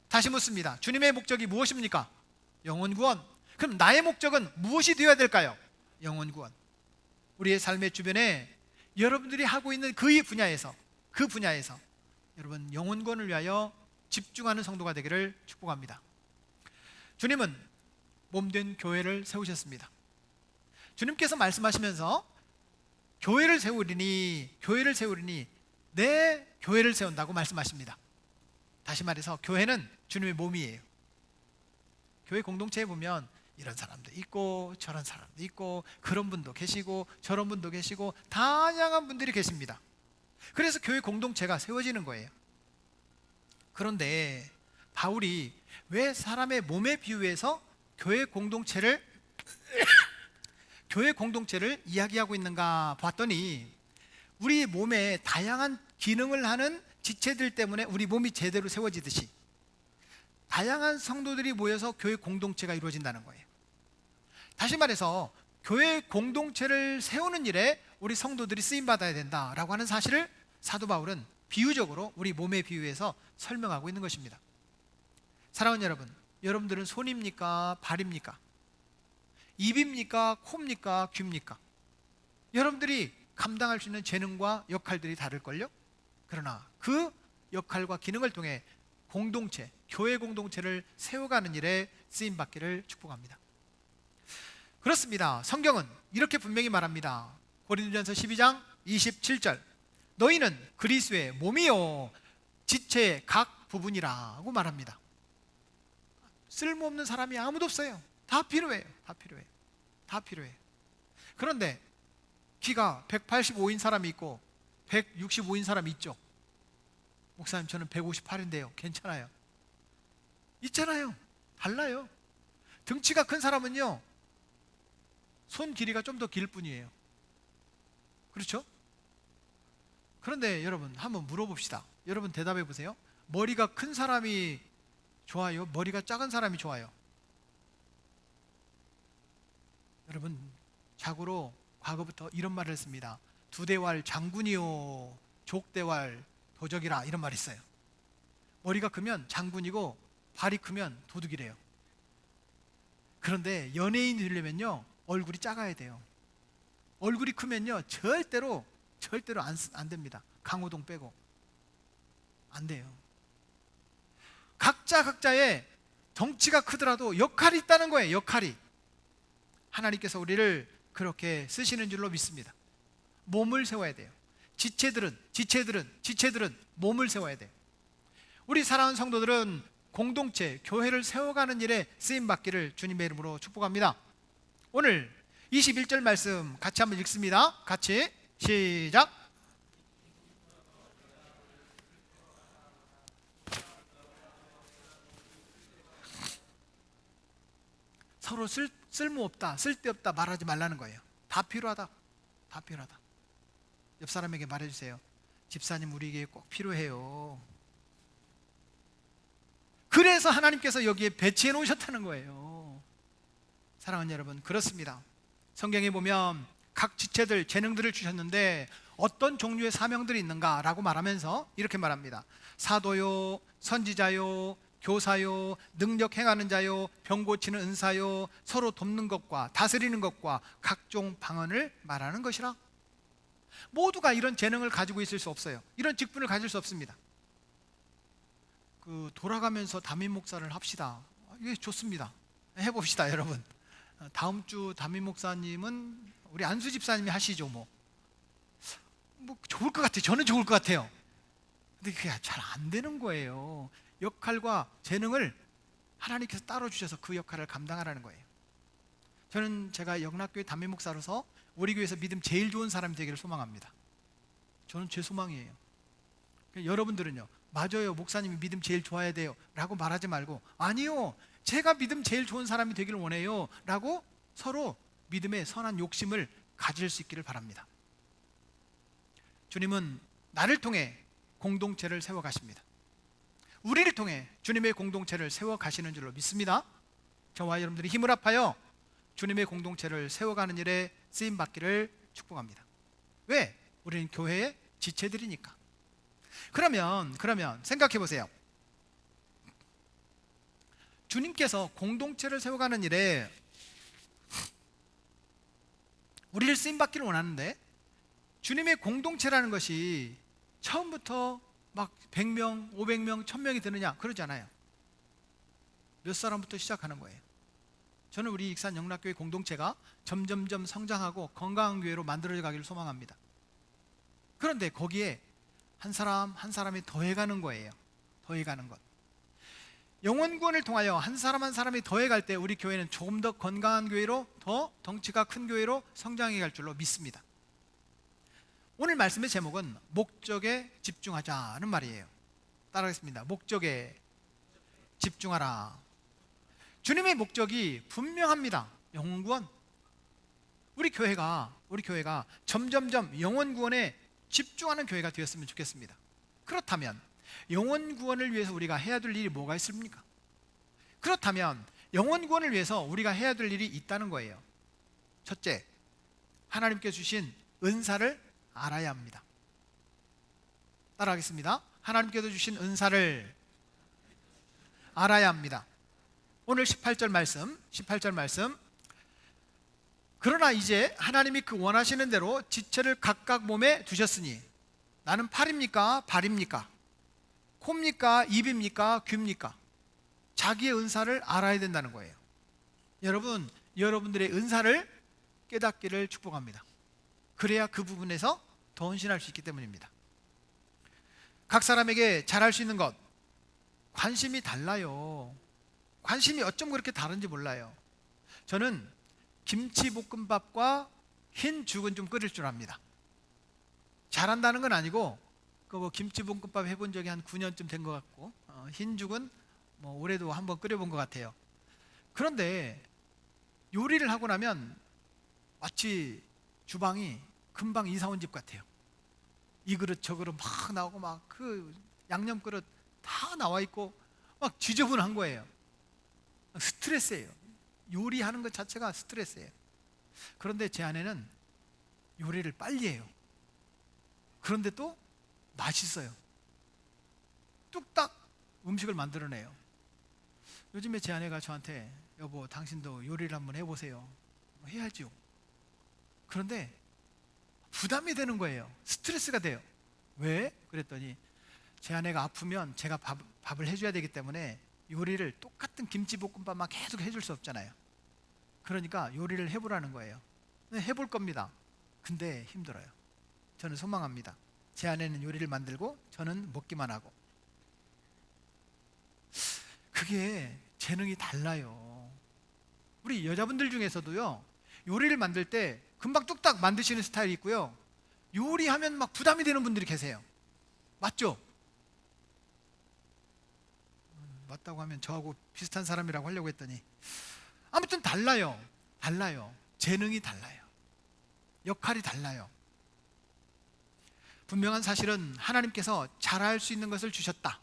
다시 묻습니다. 주님의 목적이 무엇입니까? 영혼 구원. 그럼 나의 목적은 무엇이 되어야 될까요? 영혼 구원. 우리의 삶의 주변에 여러분들이 하고 있는 그 분야에서 여러분 영혼 구원을 위하여 집중하는 성도가 되기를 축복합니다. 주님은 몸된 교회를 세우셨습니다. 주님께서 말씀하시면서 교회를 세우리니 내 교회를 세운다고 말씀하십니다. 다시 말해서 교회는 주님의 몸이에요. 교회 공동체에 보면 이런 사람도 있고 저런 사람도 있고 그런 분도 계시고 저런 분도 계시고 다양한 분들이 계십니다. 그래서 교회 공동체가 세워지는 거예요. 그런데 바울이 왜 사람의 몸에 비유해서 교회 공동체를 이야기하고 있는가 봤더니 우리 몸에 다양한 기능을 하는 지체들 때문에 우리 몸이 제대로 세워지듯이 다양한 성도들이 모여서 교회 공동체가 이루어진다는 거예요. 다시 말해서 교회 공동체를 세우는 일에 우리 성도들이 쓰임받아야 된다라고 하는 사실을 사도 바울은 비유적으로 우리 몸에 비유해서 설명하고 있는 것입니다. 사랑하는 여러분, 여러분들은 손입니까? 발입니까? 입입니까? 코입니까? 귀입니까? 여러분들이 감당할 수 있는 재능과 역할들이 다를걸요? 그러나 그 역할과 기능을 통해 공동체, 교회 공동체를 세워가는 일에 쓰임받기를 축복합니다. 그렇습니다. 성경은 이렇게 분명히 말합니다. 고린도전서 12장 27절 너희는 그리스도의 몸이요 지체의 각 부분이라고 말합니다. 쓸모없는 사람이 아무도 없어요. 다 필요해요. 그런데 키가 185인 사람이 있고 165인 사람이 있죠. 목사님 저는 158인데요. 괜찮아요. 있잖아요. 달라요. 등치가 큰 사람은요 손 길이가 좀 더 길 뿐이에요. 그렇죠? 그런데 여러분 한번 물어봅시다. 여러분 대답해 보세요. 머리가 큰 사람이 좋아요? 머리가 작은 사람이 좋아요? 여러분 자고로 과거부터 이런 말을 했습니다. 두대왈 장군이요 족대왈 도적이라 이런 말이 있어요. 머리가 크면 장군이고 발이 크면 도둑이래요. 그런데 연예인이 되려면요 얼굴이 작아야 돼요. 얼굴이 크면요 절대로 안 됩니다. 강호동 빼고 안 돼요. 각자의 덩치가 크더라도 역할이 있다는 거예요. 역할이. 하나님께서 우리를 그렇게 쓰시는 줄로 믿습니다. 몸을 세워야 돼요. 지체들은 몸을 세워야 돼요. 우리 사랑하는 성도들은 공동체, 교회를 세워가는 일에 쓰임받기를 주님의 이름으로 축복합니다. 오늘 21절 말씀 같이 한번 읽습니다. 같이 시작. 서로 쓸모없다, 쓸데없다 말하지 말라는 거예요. 다 필요하다. 옆 사람에게 말해주세요. 집사님 우리에게 꼭 필요해요. 그래서 하나님께서 여기에 배치해 놓으셨다는 거예요. 사랑하는 여러분, 그렇습니다. 성경에 보면 각 지체들, 재능들을 주셨는데 어떤 종류의 사명들이 있는가라고 말하면서 이렇게 말합니다. 사도요, 선지자요, 교사요, 능력 행하는 자요, 병 고치는 은사요, 서로 돕는 것과 다스리는 것과 각종 방언을 말하는 것이라. 모두가 이런 재능을 가지고 있을 수 없어요. 이런 직분을 가질 수 없습니다. 돌아가면서 담임 목사를 합시다. 이게 좋습니다. 해봅시다, 여러분. 다음 주 담임 목사님은 우리 안수 집사님이 하시죠. 뭐 좋을 것 같아요. 저는 좋을 것 같아요. 근데 그게 잘 안 되는 거예요. 역할과 재능을 하나님께서 따로 주셔서 그 역할을 감당하라는 거예요. 저는 제가 영락교회 담임 목사로서 우리 교회에서 믿음 제일 좋은 사람이 되기를 소망합니다. 저는 제 소망이에요. 여러분들은요, 맞아요, 목사님이 믿음 제일 좋아야 돼요 라고 말하지 말고, 아니요, 제가 믿음 제일 좋은 사람이 되기를 원해요 라고 서로 믿음의 선한 욕심을 가질 수 있기를 바랍니다. 주님은 나를 통해 공동체를 세워가십니다. 우리를 통해 주님의 공동체를 세워가시는 줄로 믿습니다. 저와 여러분들이 힘을 합하여 주님의 공동체를 세워가는 일에 쓰임받기를 축복합니다. 왜? 우리는 교회의 지체들이니까. 그러면 생각해 보세요. 주님께서 공동체를 세워가는 일에 우리를 쓰임받기를 원하는데, 주님의 공동체라는 것이 처음부터 막 100명, 500명, 1000명이 되느냐? 그러지 않아요. 몇 사람부터 시작하는 거예요. 저는 우리 익산 영락교회 공동체가 점점점 성장하고 건강한 교회로 만들어져 가기를 소망합니다. 그런데 거기에 한 사람 한 사람이 더해가는 거예요. 더해가는 것. 영혼 구원을 통하여 한 사람 한 사람이 더해갈 때 우리 교회는 조금 더 건강한 교회로, 더 덩치가 큰 교회로 성장해 갈 줄로 믿습니다. 오늘 말씀의 제목은 목적에 집중하자는 말이에요. 따라하겠습니다. 목적에 집중하라. 주님의 목적이 분명합니다. 영혼 구원. 우리 교회가 점점점 영혼 구원에 집중하는 교회가 되었으면 좋겠습니다. 그렇다면 영혼 구원을 위해서 우리가 해야 될 일이 뭐가 있습니까? 그렇다면 영혼 구원을 위해서 우리가 해야 될 일이 있다는 거예요. 첫째, 하나님께 주신 은사를 알아야 합니다. 따라하겠습니다. 하나님께서 주신 은사를 알아야 합니다. 오늘 18절 말씀. 그러나 이제 하나님이 그 원하시는 대로 지체를 각각 몸에 두셨으니, 나는 팔입니까? 발입니까? 코입니까? 입입니까? 귀입니까? 자기의 은사를 알아야 된다는 거예요. 여러분들의 은사를 깨닫기를 축복합니다. 그래야 그 부분에서 더 헌신할 수 있기 때문입니다. 각 사람에게 잘할 수 있는 것, 관심이 달라요. 관심이 어쩜 그렇게 다른지 몰라요. 저는 김치볶음밥과 흰 죽은 좀 끓일 줄 압니다. 잘한다는 건 아니고, 김치볶음밥 해본 적이 한 9년쯤 된 것 같고, 흰 죽은 올해도 한번 끓여본 것 같아요. 그런데 요리를 하고 나면 마치 주방이 금방 이사 온 집 같아요. 이 그릇 저 그릇 막 나오고, 막 그 양념 그릇 다 나와 있고 막 지저분한 거예요. 스트레스예요. 요리하는 것 자체가 스트레스예요. 그런데 제 아내는 요리를 빨리 해요. 그런데 또 맛있어요. 뚝딱 음식을 만들어내요. 요즘에 제 아내가 저한테 여보 당신도 요리를 한번 해보세요. 해야죠. 그런데 부담이 되는 거예요. 스트레스가 돼요. 왜? 그랬더니 제 아내가 아프면 제가 밥을 해줘야 되기 때문에 요리를 똑같은 김치볶음밥만 계속 해줄 수 없잖아요. 그러니까 요리를 해보라는 거예요. 네, 해볼 겁니다. 근데 힘들어요. 저는 소망합니다. 제 아내는 요리를 만들고 저는 먹기만 하고. 그게 재능이 달라요. 우리 여자분들 중에서도요, 요리를 만들 때 금방 뚝딱 만드시는 스타일이 있고요, 요리하면 막 부담이 되는 분들이 계세요. 맞죠? 맞다고 하면 저하고 비슷한 사람이라고 하려고 했더니 아무튼 달라요. 재능이 달라요. 역할이 달라요. 분명한 사실은 하나님께서 잘할 수 있는 것을 주셨다.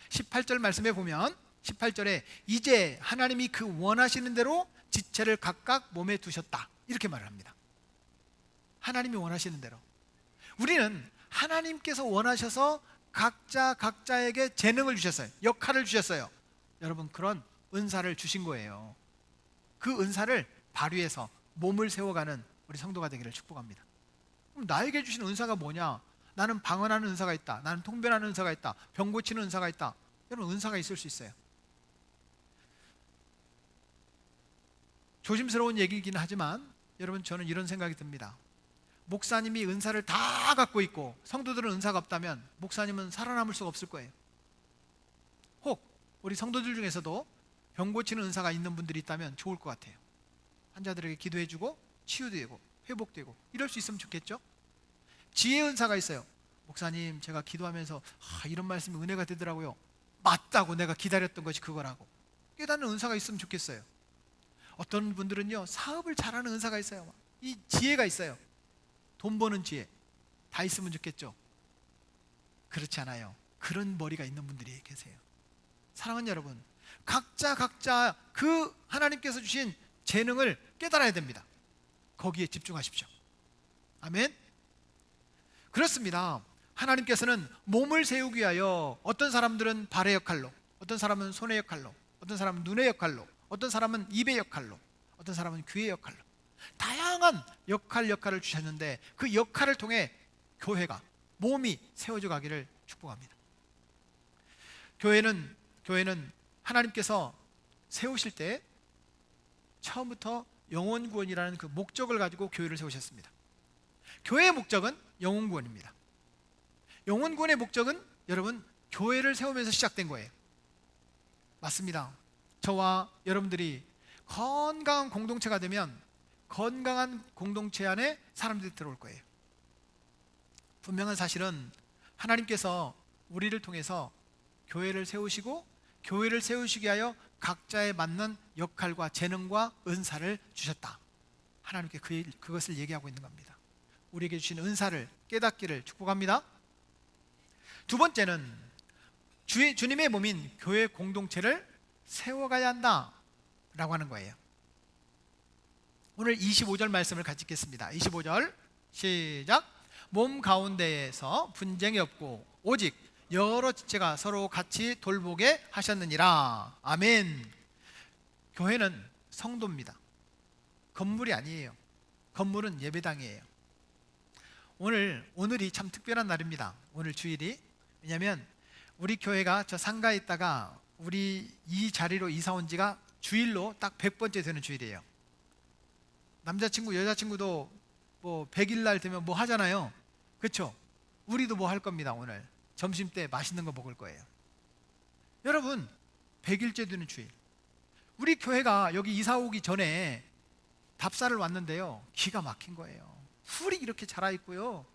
18절 말씀에 보면 18절에 이제 하나님이 그 원하시는 대로 지체를 각각 몸에 두셨다, 이렇게 말을 합니다. 하나님이 원하시는 대로. 우리는 하나님께서 원하셔서 각자에게 재능을 주셨어요. 역할을 주셨어요. 여러분, 그런 은사를 주신 거예요. 그 은사를 발휘해서 몸을 세워가는 우리 성도가 되기를 축복합니다. 그럼 나에게 주신 은사가 뭐냐? 나는 방언하는 은사가 있다, 나는 통변하는 은사가 있다, 병 고치는 은사가 있다. 여러분, 은사가 있을 수 있어요. 조심스러운 얘기이긴 하지만 여러분, 저는 이런 생각이 듭니다. 목사님이 은사를 다 갖고 있고 성도들은 은사가 없다면 목사님은 살아남을 수가 없을 거예요. 혹 우리 성도들 중에서도 병 고치는 은사가 있는 분들이 있다면 좋을 것 같아요. 환자들에게 기도해주고 치유되고 회복되고 이럴 수 있으면 좋겠죠. 지혜 은사가 있어요. 목사님, 제가 기도하면서 이런 말씀이 은혜가 되더라고요. 맞다고, 내가 기다렸던 것이 그거라고 깨닫는 은사가 있으면 좋겠어요. 어떤 분들은요, 사업을 잘하는 은사가 있어요. 이 지혜가 있어요. 돈 버는 지혜 다 있으면 좋겠죠. 그렇지 않아요. 그런 머리가 있는 분들이 계세요. 사랑하는 여러분, 각자 그 하나님께서 주신 재능을 깨달아야 됩니다. 거기에 집중하십시오. 아멘. 그렇습니다. 하나님께서는 몸을 세우기 위하여 어떤 사람들은 발의 역할로, 어떤 사람은 손의 역할로, 어떤 사람은 눈의 역할로, 어떤 사람은 입의 역할로, 어떤 사람은 귀의 역할로 다양한 역할을 주셨는데 그 역할을 통해 교회가, 몸이 세워져 가기를 축복합니다. 교회는 하나님께서 세우실 때 처음부터 영혼 구원이라는 그 목적을 가지고 교회를 세우셨습니다. 교회의 목적은 영혼 구원입니다. 영혼 구원의 목적은 여러분, 교회를 세우면서 시작된 거예요. 맞습니다. 저와 여러분들이 건강한 공동체가 되면 건강한 공동체 안에 사람들이 들어올 거예요. 분명한 사실은 하나님께서 우리를 통해서 교회를 세우시고 교회를 세우시기 위하여 각자에 맞는 역할과 재능과 은사를 주셨다. 하나님께 그것을 얘기하고 있는 겁니다. 우리에게 주신 은사를 깨닫기를 축복합니다. 두 번째는 주님의 몸인 교회 공동체를 세워가야 한다 라고 하는 거예요. 오늘 25절 말씀을 같이 읽겠습니다. 25절 시작. 몸 가운데에서 분쟁이 없고 오직 여러 지체가 서로 같이 돌보게 하셨느니라. 아멘. 교회는 성도입니다. 건물이 아니에요. 건물은 예배당이에요. 오늘이 참 특별한 날입니다. 오늘 주일이. 왜냐하면 우리 교회가 저 상가에 있다가 우리 이 자리로 이사 온 지가 주일로 딱 100번째 되는 주일이에요. 남자친구 여자친구도 뭐 100일 날 되면 뭐 하잖아요. 그렇죠? 우리도 뭐 할 겁니다. 오늘 점심 때 맛있는 거 먹을 거예요. 여러분, 100일째 되는 주일. 우리 교회가 여기 이사 오기 전에 답사를 왔는데요, 기가 막힌 거예요. 풀이 이렇게 자라 있고요,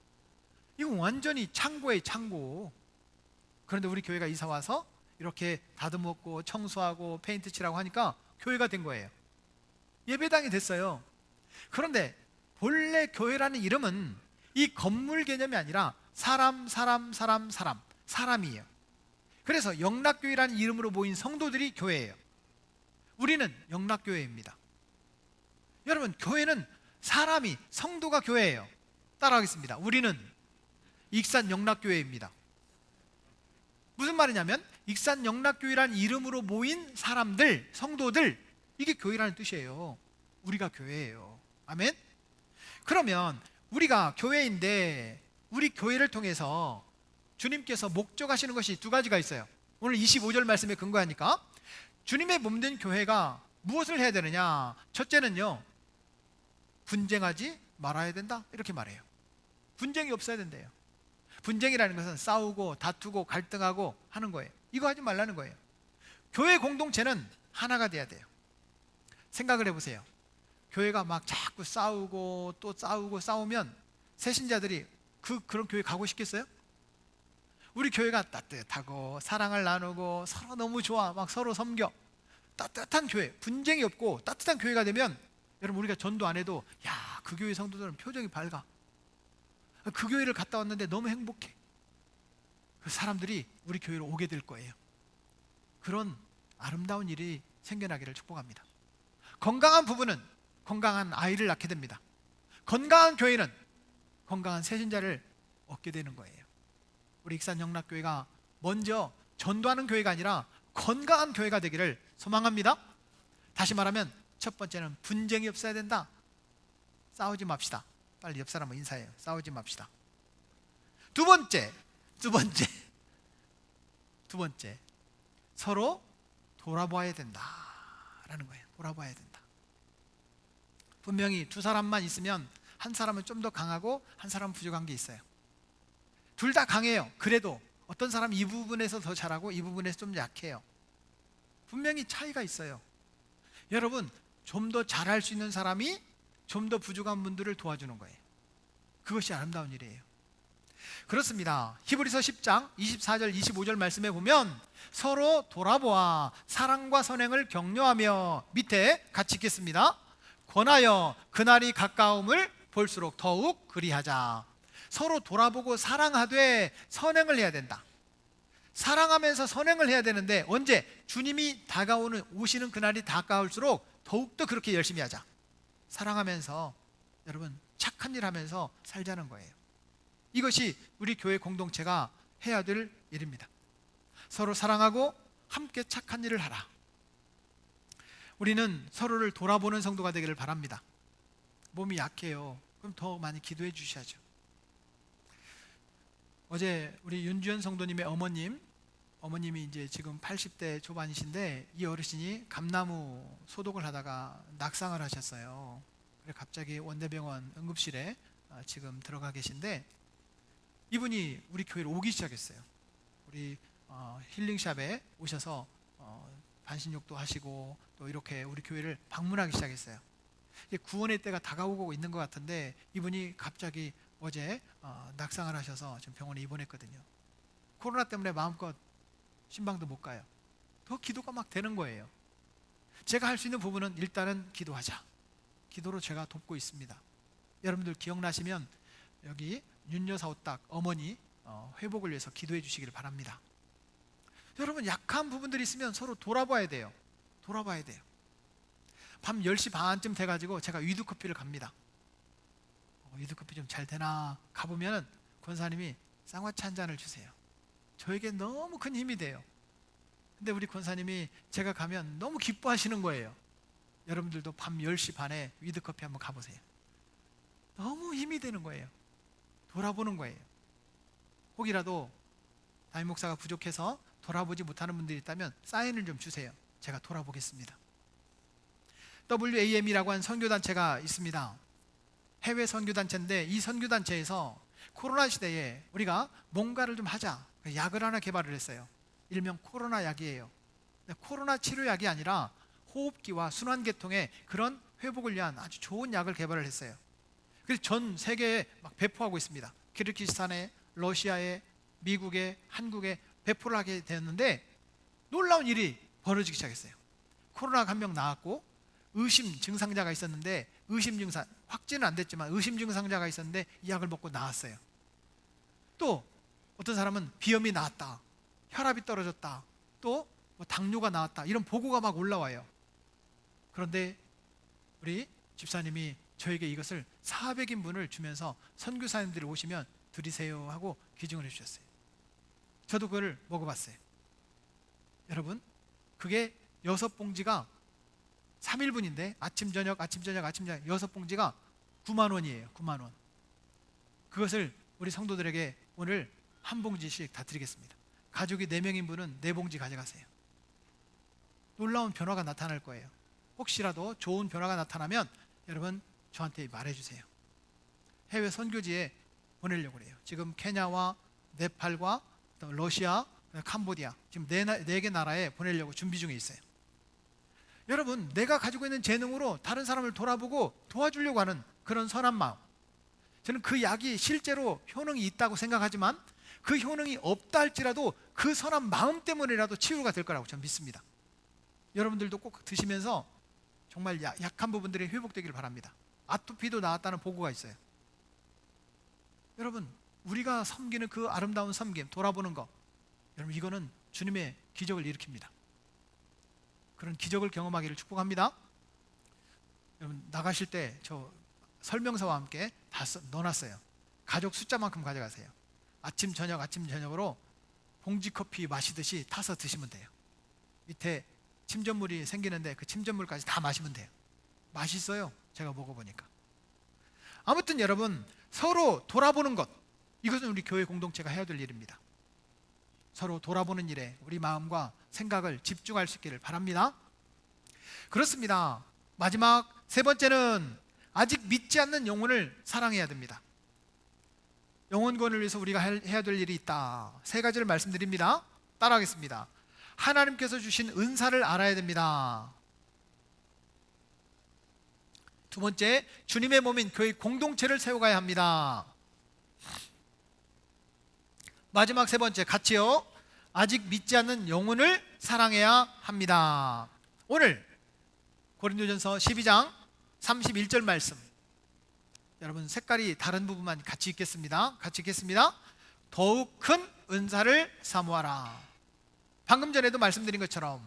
이거 완전히 창고예요, 창고. 그런데 우리 교회가 이사 와서 이렇게 다듬었고 청소하고 페인트 칠하고 하니까 교회가 된 거예요. 예배당이 됐어요. 그런데 본래 교회라는 이름은 이 건물 개념이 아니라 사람이에요. 그래서 영락교회라는 이름으로 모인 성도들이 교회예요. 우리는 영락교회입니다. 여러분, 교회는 사람이, 성도가 교회예요. 따라하겠습니다. 우리는 익산 영락교회입니다. 무슨 말이냐면 익산 영락교회라는 이름으로 모인 사람들, 성도들, 이게 교회라는 뜻이에요. 우리가 교회예요. 아멘. 그러면 우리가 교회인데 우리 교회를 통해서 주님께서 목적하시는 것이 두 가지가 있어요. 오늘 25절 말씀에 근거하니까 주님의 몸된 교회가 무엇을 해야 되느냐? 첫째는요, 분쟁하지 말아야 된다, 이렇게 말해요. 분쟁이 없어야 된대요. 분쟁이라는 것은 싸우고 다투고 갈등하고 하는 거예요. 이거 하지 말라는 거예요. 교회 공동체는 하나가 돼야 돼요. 생각을 해보세요. 교회가 막 자꾸 싸우고 또 싸우고 싸우면 새신자들이 그런 교회 가고 싶겠어요? 우리 교회가 따뜻하고 사랑을 나누고 서로 너무 좋아, 막 서로 섬겨, 따뜻한 교회, 분쟁이 없고 따뜻한 교회가 되면, 여러분 우리가 전도 안 해도 야, 그 교회 성도들은 표정이 밝아, 그 교회를 갔다 왔는데 너무 행복해, 그 사람들이 우리 교회로 오게 될 거예요. 그런 아름다운 일이 생겨나기를 축복합니다. 건강한 부부는 건강한 아이를 낳게 됩니다. 건강한 교회는 건강한 새신자를 얻게 되는 거예요. 우리 익산 영락교회가 먼저 전도하는 교회가 아니라 건강한 교회가 되기를 소망합니다. 다시 말하면 첫 번째는 분쟁이 없어야 된다. 싸우지 맙시다. 빨리 옆 사람은 인사해요. 싸우지 맙시다. 두 번째, 서로 돌아보아야 된다라는 거예요. 돌아봐야 된다. 분명히 두 사람만 있으면 한 사람은 좀 더 강하고 한 사람은 부족한 게 있어요. 둘 다 강해요. 그래도 어떤 사람은 이 부분에서 더 잘하고 이 부분에서 좀 약해요. 분명히 차이가 있어요. 여러분, 좀 더 잘할 수 있는 사람이 좀 더 부족한 분들을 도와주는 거예요. 그것이 아름다운 일이에요. 그렇습니다. 히브리서 10장 24절 25절 말씀에 보면 서로 돌아보아 사랑과 선행을 격려하며, 밑에 같이 읽겠습니다. 권하여 그날이 가까움을 볼수록 더욱 그리하자. 서로 돌아보고 사랑하되 선행을 해야 된다. 사랑하면서 선행을 해야 되는데 언제? 주님이 오시는 그날이 다가올수록 더욱더 그렇게 열심히 하자. 사랑하면서, 여러분 착한 일 하면서 살자는 거예요. 이것이 우리 교회 공동체가 해야 될 일입니다. 서로 사랑하고 함께 착한 일을 하라. 우리는 서로를 돌아보는 성도가 되기를 바랍니다. 몸이 약해요. 그럼 더 많이 기도해 주셔야죠. 어제 우리 윤주연 성도님의 어머님이 이제 지금 80대 초반이신데, 이 어르신이 감나무 소독을 하다가 낙상을 하셨어요. 그래서 갑자기 원대병원 응급실에 지금 들어가 계신데, 이분이 우리 교회로 오기 시작했어요. 우리 힐링샵에 오셔서 반신욕도 하시고 또 이렇게 우리 교회를 방문하기 시작했어요. 구원의 때가 다가오고 있는 것 같은데, 이분이 갑자기 어제 낙상을 하셔서 지금 병원에 입원했거든요. 코로나 때문에 마음껏 신방도 못 가요. 더 기도가 막 되는 거예요. 제가 할 수 있는 부분은 일단은 기도하자. 기도로 제가 돕고 있습니다. 여러분들 기억나시면 여기 윤여사 오딱 어머니 회복을 위해서 기도해 주시기를 바랍니다. 여러분, 약한 부분들이 있으면 서로 돌아봐야 돼요. 밤 10시 반쯤 돼가지고 제가 위드커피를 갑니다. 위드커피 좀 잘 되나 가보면 권사님이 쌍화차 한 잔을 주세요. 저에게 너무 큰 힘이 돼요. 근데 우리 권사님이 제가 가면 너무 기뻐하시는 거예요. 여러분들도 밤 10시 반에 위드커피 한번 가보세요. 너무 힘이 되는 거예요. 돌아보는 거예요. 혹이라도 담임 목사가 부족해서 돌아보지 못하는 분들이 있다면 사인을 좀 주세요. 제가 돌아보겠습니다. WAM이라고 하는 선교단체가 있습니다. 해외 선교단체인데, 이 선교단체에서 코로나 시대에 우리가 뭔가를 좀 하자, 약을 하나 개발을 했어요. 일명 코로나 약이에요. 코로나 치료약이 아니라 호흡기와 순환계통의 그런 회복을 위한 아주 좋은 약을 개발을 했어요. 그래서 전 세계에 막 배포하고 있습니다. 키르기스탄에, 러시아에, 미국에, 한국에 배포를 하게 되었는데, 놀라운 일이 벌어지기 시작했어요. 코로나가 한 명 나왔고, 의심 증상자가 있었는데, 확진은 안 됐지만 의심 증상자가 있었는데 이 약을 먹고 나았어요. 또 어떤 사람은 비염이 나았다, 혈압이 떨어졌다, 또 당뇨가 나왔다, 이런 보고가 막 올라와요. 그런데 우리 집사님이 저에게 이것을 400인분을 주면서 선교사님들이 오시면 드리세요 하고 기증을 해주셨어요. 저도 그걸 먹어봤어요. 여러분, 그게 6봉지가 3일분인데 아침 저녁 6봉지가 9만 원이에요. 9만 원. 그것을 우리 성도들에게 오늘 한 봉지씩 다 드리겠습니다. 가족이 4명인 분은 4봉지 가져가세요. 놀라운 변화가 나타날 거예요. 혹시라도 좋은 변화가 나타나면 여러분 저한테 말해주세요. 해외 선교지에 보내려고 그래요. 지금 케냐와 네팔과 러시아, 캄보디아 지금 4개 나라에 보내려고 준비 중에 있어요. 여러분, 내가 가지고 있는 재능으로 다른 사람을 돌아보고 도와주려고 하는 그런 선한 마음, 저는 그 약이 실제로 효능이 있다고 생각하지만 그 효능이 없다 할지라도 그 선한 마음 때문이라도 치유가 될 거라고 저는 믿습니다. 여러분들도 꼭 드시면서 정말 약한 부분들이 회복되기를 바랍니다. 아토피도 나았다는 보고가 있어요. 여러분, 우리가 섬기는 그 아름다운 섬김, 돌아보는 것, 여러분 이거는 주님의 기적을 일으킵니다. 그런 기적을 경험하기를 축복합니다. 여러분 나가실 때 저 설명서와 함께 다 넣어놨어요. 가족 숫자만큼 가져가세요. 아침 저녁으로 봉지 커피 마시듯이 타서 드시면 돼요. 밑에 침전물이 생기는데 그 침전물까지 다 마시면 돼요. 맛있어요. 제가 먹어보니까. 아무튼 여러분, 서로 돌아보는 것, 이것은 우리 교회 공동체가 해야 될 일입니다. 서로 돌아보는 일에 우리 마음과 생각을 집중할 수 있기를 바랍니다. 그렇습니다. 마지막 3번째는 아직 믿지 않는 영혼을 사랑해야 됩니다. 영혼 구원을 위해서 우리가 해야 될 일이 있다. 3가지를 말씀드립니다. 따라하겠습니다. 하나님께서 주신 은사를 알아야 됩니다. 2번째, 주님의 몸인 교회 공동체를 세워가야 합니다. 마지막 3번째, 같이요. 아직 믿지 않는 영혼을 사랑해야 합니다. 오늘 고린도전서 12장 31절 말씀, 여러분 색깔이 다른 부분만 같이 읽겠습니다. 더욱 큰 은사를 사모하라. 방금 전에도 말씀드린 것처럼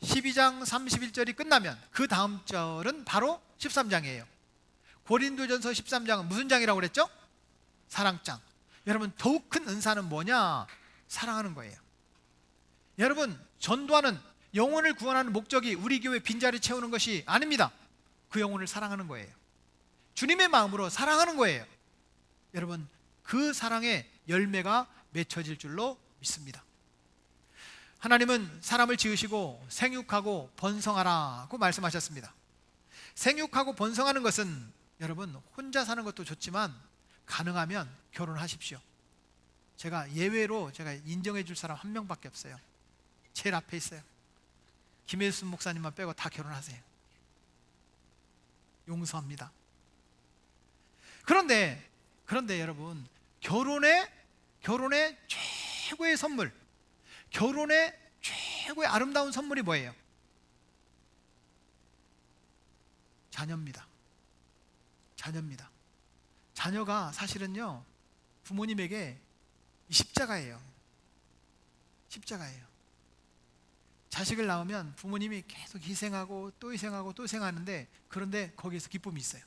12장 31절이 끝나면 그 다음 절은 바로 13장이에요. 고린도전서 13장은 무슨 장이라고 그랬죠? 사랑장. 여러분, 더욱 큰 은사는 뭐냐? 사랑하는 거예요. 여러분, 전도하는, 영혼을 구원하는 목적이 우리 교회 빈자리 채우는 것이 아닙니다. 그 영혼을 사랑하는 거예요. 주님의 마음으로 사랑하는 거예요. 여러분, 그 사랑의 열매가 맺혀질 줄로 믿습니다. 하나님은 사람을 지으시고 생육하고 번성하라고 말씀하셨습니다. 생육하고 번성하는 것은 여러분 혼자 사는 것도 좋지만 가능하면 결혼하십시오. 제가 예외로 인정해 줄 사람 한 명밖에 없어요. 제일 앞에 있어요. 김혜순 목사님만 빼고 다 결혼하세요. 용서합니다. 그런데 여러분, 결혼의 최고의 선물, 결혼의 최고의 아름다운 선물이 뭐예요? 자녀입니다. 자녀가 사실은요 부모님에게 십자가예요. 자식을 낳으면 부모님이 계속 희생하고 또 희생하는데, 그런데 거기에서 기쁨이 있어요.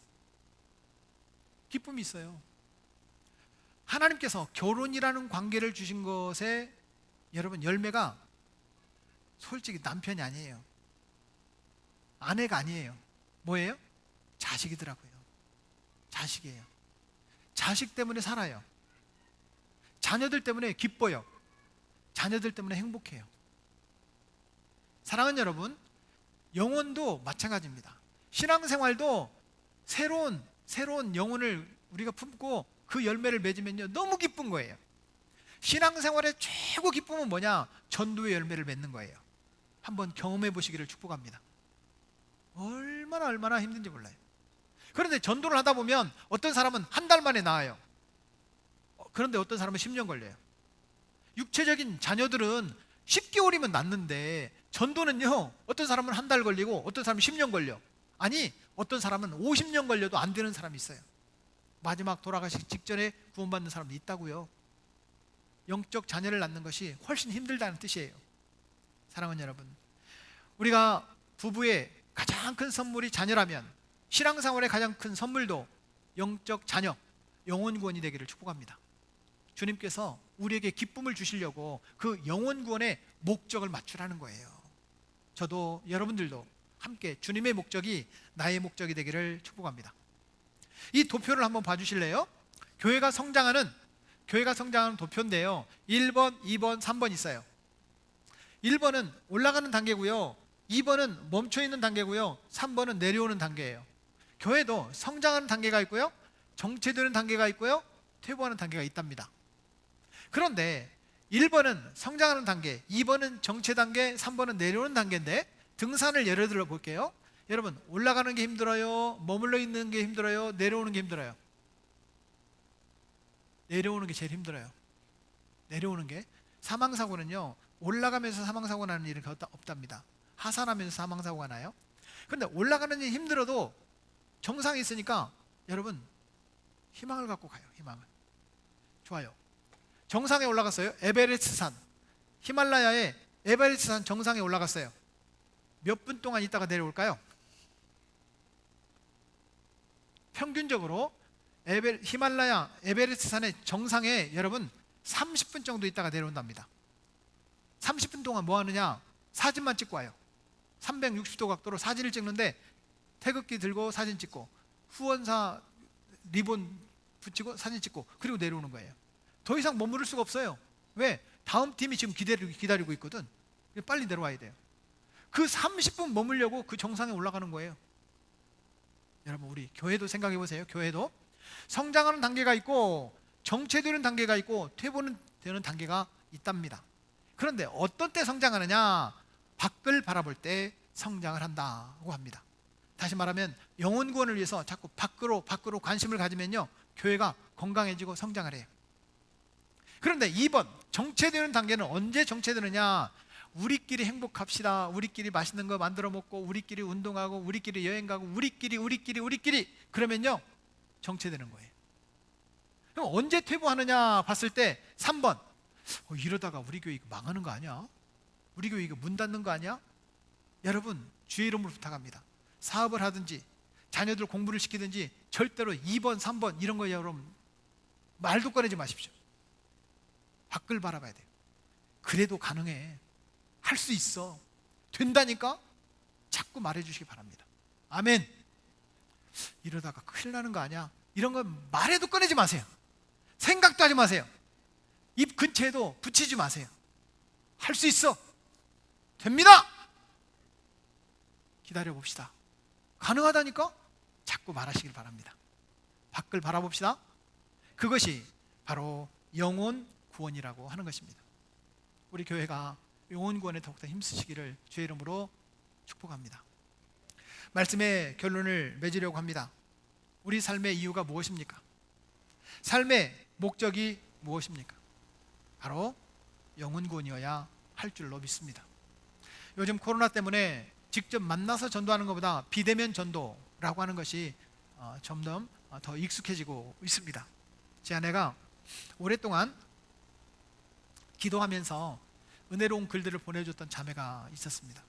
하나님께서 결혼이라는 관계를 주신 것에 여러분 열매가 솔직히 남편이 아니에요. 아내가 아니에요. 뭐예요? 자식이더라고요. 자식이에요. 자식 때문에 살아요. 자녀들 때문에 기뻐요. 자녀들 때문에 행복해요. 사랑하는 여러분, 영혼도 마찬가지입니다. 신앙생활도 새로운 영혼을 우리가 품고 그 열매를 맺으면요 너무 기쁜 거예요. 신앙생활의 최고 기쁨은 뭐냐? 전도의 열매를 맺는 거예요. 한번 경험해 보시기를 축복합니다. 얼마나 힘든지 몰라요. 그런데 전도를 하다 보면 어떤 사람은 한 달 만에 나아요. 그런데 어떤 사람은 10년 걸려요. 육체적인 자녀들은 10개월이면 낫는데 전도는요 어떤 사람은 한 달 걸리고 어떤 사람은 10년 걸려. 아니, 어떤 사람은 50년 걸려도 안 되는 사람이 있어요. 마지막 돌아가시기 직전에 구원받는 사람도 있다고요. 영적 자녀를 낳는 것이 훨씬 힘들다는 뜻이에요. 사랑하는 여러분, 우리가 부부의 가장 큰 선물이 자녀라면 신앙생활의 가장 큰 선물도 영적 자녀, 영혼 구원이 되기를 축복합니다. 주님께서 우리에게 기쁨을 주시려고 그 영혼 구원의 목적을 맞추라는 거예요. 저도 여러분들도 함께 주님의 목적이 나의 목적이 되기를 축복합니다. 이 도표를 한번 봐주실래요? 교회가 성장하는 도표인데요, 1번, 2번, 3번 있어요. 1번은 올라가는 단계고요, 2번은 멈춰있는 단계고요, 3번은 내려오는 단계예요. 교회도 성장하는 단계가 있고요, 정체되는 단계가 있고요, 퇴보하는 단계가 있답니다. 그런데 1번은 성장하는 단계, 2번은 정체 단계, 3번은 내려오는 단계인데, 등산을 예를 들어 볼게요. 여러분, 올라가는 게 힘들어요? 머물러 있는 게 힘들어요? 내려오는 게 힘들어요? 내려오는 게 제일 힘들어요. 내려오는 게. 사망사고는요, 올라가면서 사망사고 나는 일은 없답니다. 하산하면서 사망사고가 나요. 그런데 올라가는 일이 힘들어도 정상에 있으니까 여러분 희망을 갖고 가요. 희망을. 좋아요. 정상에 올라갔어요. 에베레스트 산, 히말라야의 에베레스트 산 정상에 올라갔어요. 몇 분 동안 있다가 내려올까요? 평균적으로 히말라야 에베레스트 산의 정상에 여러분 30분 정도 있다가 내려온답니다. 30분 동안 뭐 하느냐? 사진만 찍고 와요. 360도 각도로 사진을 찍는데 태극기 들고 사진 찍고 후원사 리본 붙이고 사진 찍고 그리고 내려오는 거예요. 더 이상 머무를 수가 없어요. 왜? 다음 팀이 지금 기다리고 있거든. 빨리 내려와야 돼요. 그 30분 머물려고 그 정상에 올라가는 거예요. 여러분, 우리 교회도 생각해 보세요. 교회도 성장하는 단계가 있고 정체되는 단계가 있고 퇴보는 되는 단계가 있답니다. 그런데 어떤 때 성장하느냐? 밖을 바라볼 때 성장을 한다고 합니다. 다시 말하면 영혼 구원을 위해서 자꾸 밖으로 관심을 가지면요, 교회가 건강해지고 성장을 해요. 그런데 2번 정체되는 단계는 언제 정체되느냐? 우리끼리 행복합시다, 우리끼리 맛있는 거 만들어 먹고 우리끼리 운동하고 우리끼리 여행 가고 우리끼리 그러면요 정체되는 거예요. 그럼 언제 퇴보하느냐 봤을 때 3번, 이러다가 우리 교회 이거 망하는 거 아니야? 우리 교회 이거 문 닫는 거 아니야? 여러분, 주의 이름으로 부탁합니다. 사업을 하든지 자녀들 공부를 시키든지 절대로 2번, 3번 이런 거 여러분 말도 꺼내지 마십시오. 밖을 바라봐야 돼요. 그래도 가능해. 할 수 있어. 된다니까? 자꾸 말해주시기 바랍니다. 아멘. 이러다가 큰일 나는 거 아니야? 이런 거 말해도 꺼내지 마세요. 생각도 하지 마세요. 입 근처에도 붙이지 마세요. 할 수 있어. 됩니다. 기다려 봅시다. 가능하다니까? 자꾸 말하시길 바랍니다. 밖을 바라봅시다. 그것이 바로 영혼 구원이라고 하는 것입니다. 우리 교회가 영혼 구원에 더욱더 힘쓰시기를 주의 이름으로 축복합니다. 말씀의 결론을 맺으려고 합니다. 우리 삶의 이유가 무엇입니까? 삶의 목적이 무엇입니까? 바로 영혼 구원이어야 할 줄로 믿습니다. 요즘 코로나 때문에 직접 만나서 전도하는 것보다 비대면 전도라고 하는 것이 점점 더 익숙해지고 있습니다. 제 아내가 오랫동안 기도하면서 은혜로운 글들을 보내줬던 자매가 있었습니다.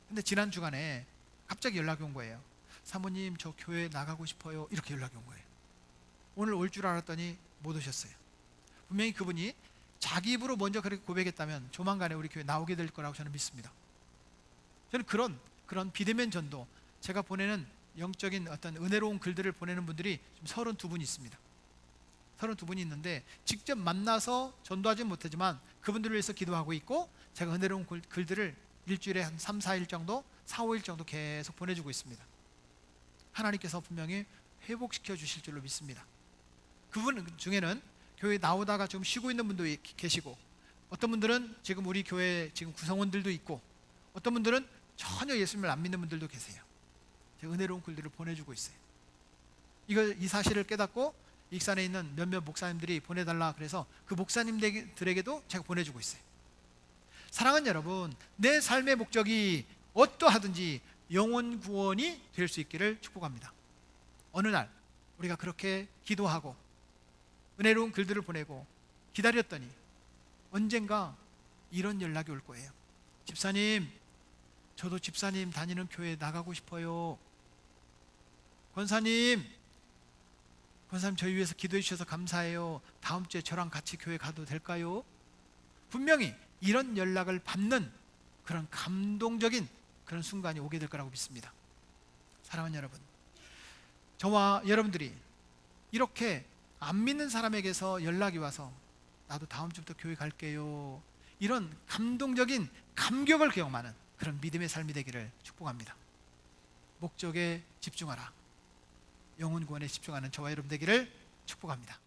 근데 지난 주간에 갑자기 연락이 온 거예요. 사모님, 저 교회 나가고 싶어요. 이렇게 연락이 온 거예요. 오늘 올 줄 알았더니 못 오셨어요. 분명히 그분이 자기 입으로 먼저 그렇게 고백했다면 조만간에 우리 교회 나오게 될 거라고 저는 믿습니다. 저는 그런 비대면 전도, 제가 보내는 영적인 어떤 은혜로운 글들을 보내는 분들이 지금 32분이 있습니다. 32분이 있는데 직접 만나서 전도하지는 못하지만 그분들을 위해서 기도하고 있고, 제가 은혜로운 글들을 일주일에 한 3, 4일 정도, 4, 5일 정도 계속 보내주고 있습니다. 하나님께서 분명히 회복시켜 주실 줄로 믿습니다. 그분 중에는 교회 나오다가 좀 쉬고 있는 분도 계시고, 어떤 분들은 지금 우리 교회 지금 구성원들도 있고, 어떤 분들은 전혀 예수님을 안 믿는 분들도 계세요. 제가 은혜로운 글들을 보내주고 있어요. 이 사실을 깨닫고 익산에 있는 몇몇 목사님들이 보내달라 그래서 그 목사님들에게도 제가 보내주고 있어요. 사랑하는 여러분, 내 삶의 목적이 어떠하든지 영혼 구원이 될 수 있기를 축복합니다. 어느 날 우리가 그렇게 기도하고 은혜로운 글들을 보내고 기다렸더니 언젠가 이런 연락이 올 거예요. 집사님, 저도 집사님 다니는 교회 나가고 싶어요. 권사님, 권사님 저희 위해서 기도해 주셔서 감사해요. 다음 주에 저랑 같이 교회 가도 될까요? 분명히 이런 연락을 받는 그런 감동적인 그런 순간이 오게 될 거라고 믿습니다. 사랑하는 여러분, 저와 여러분들이 이렇게 안 믿는 사람에게서 연락이 와서 나도 다음 주부터 교회 갈게요, 이런 감동적인 감격을 경험하는 그런 믿음의 삶이 되기를 축복합니다. 목적에 집중하라, 영혼 구원에 집중하는 저와 여러분 되기를 축복합니다.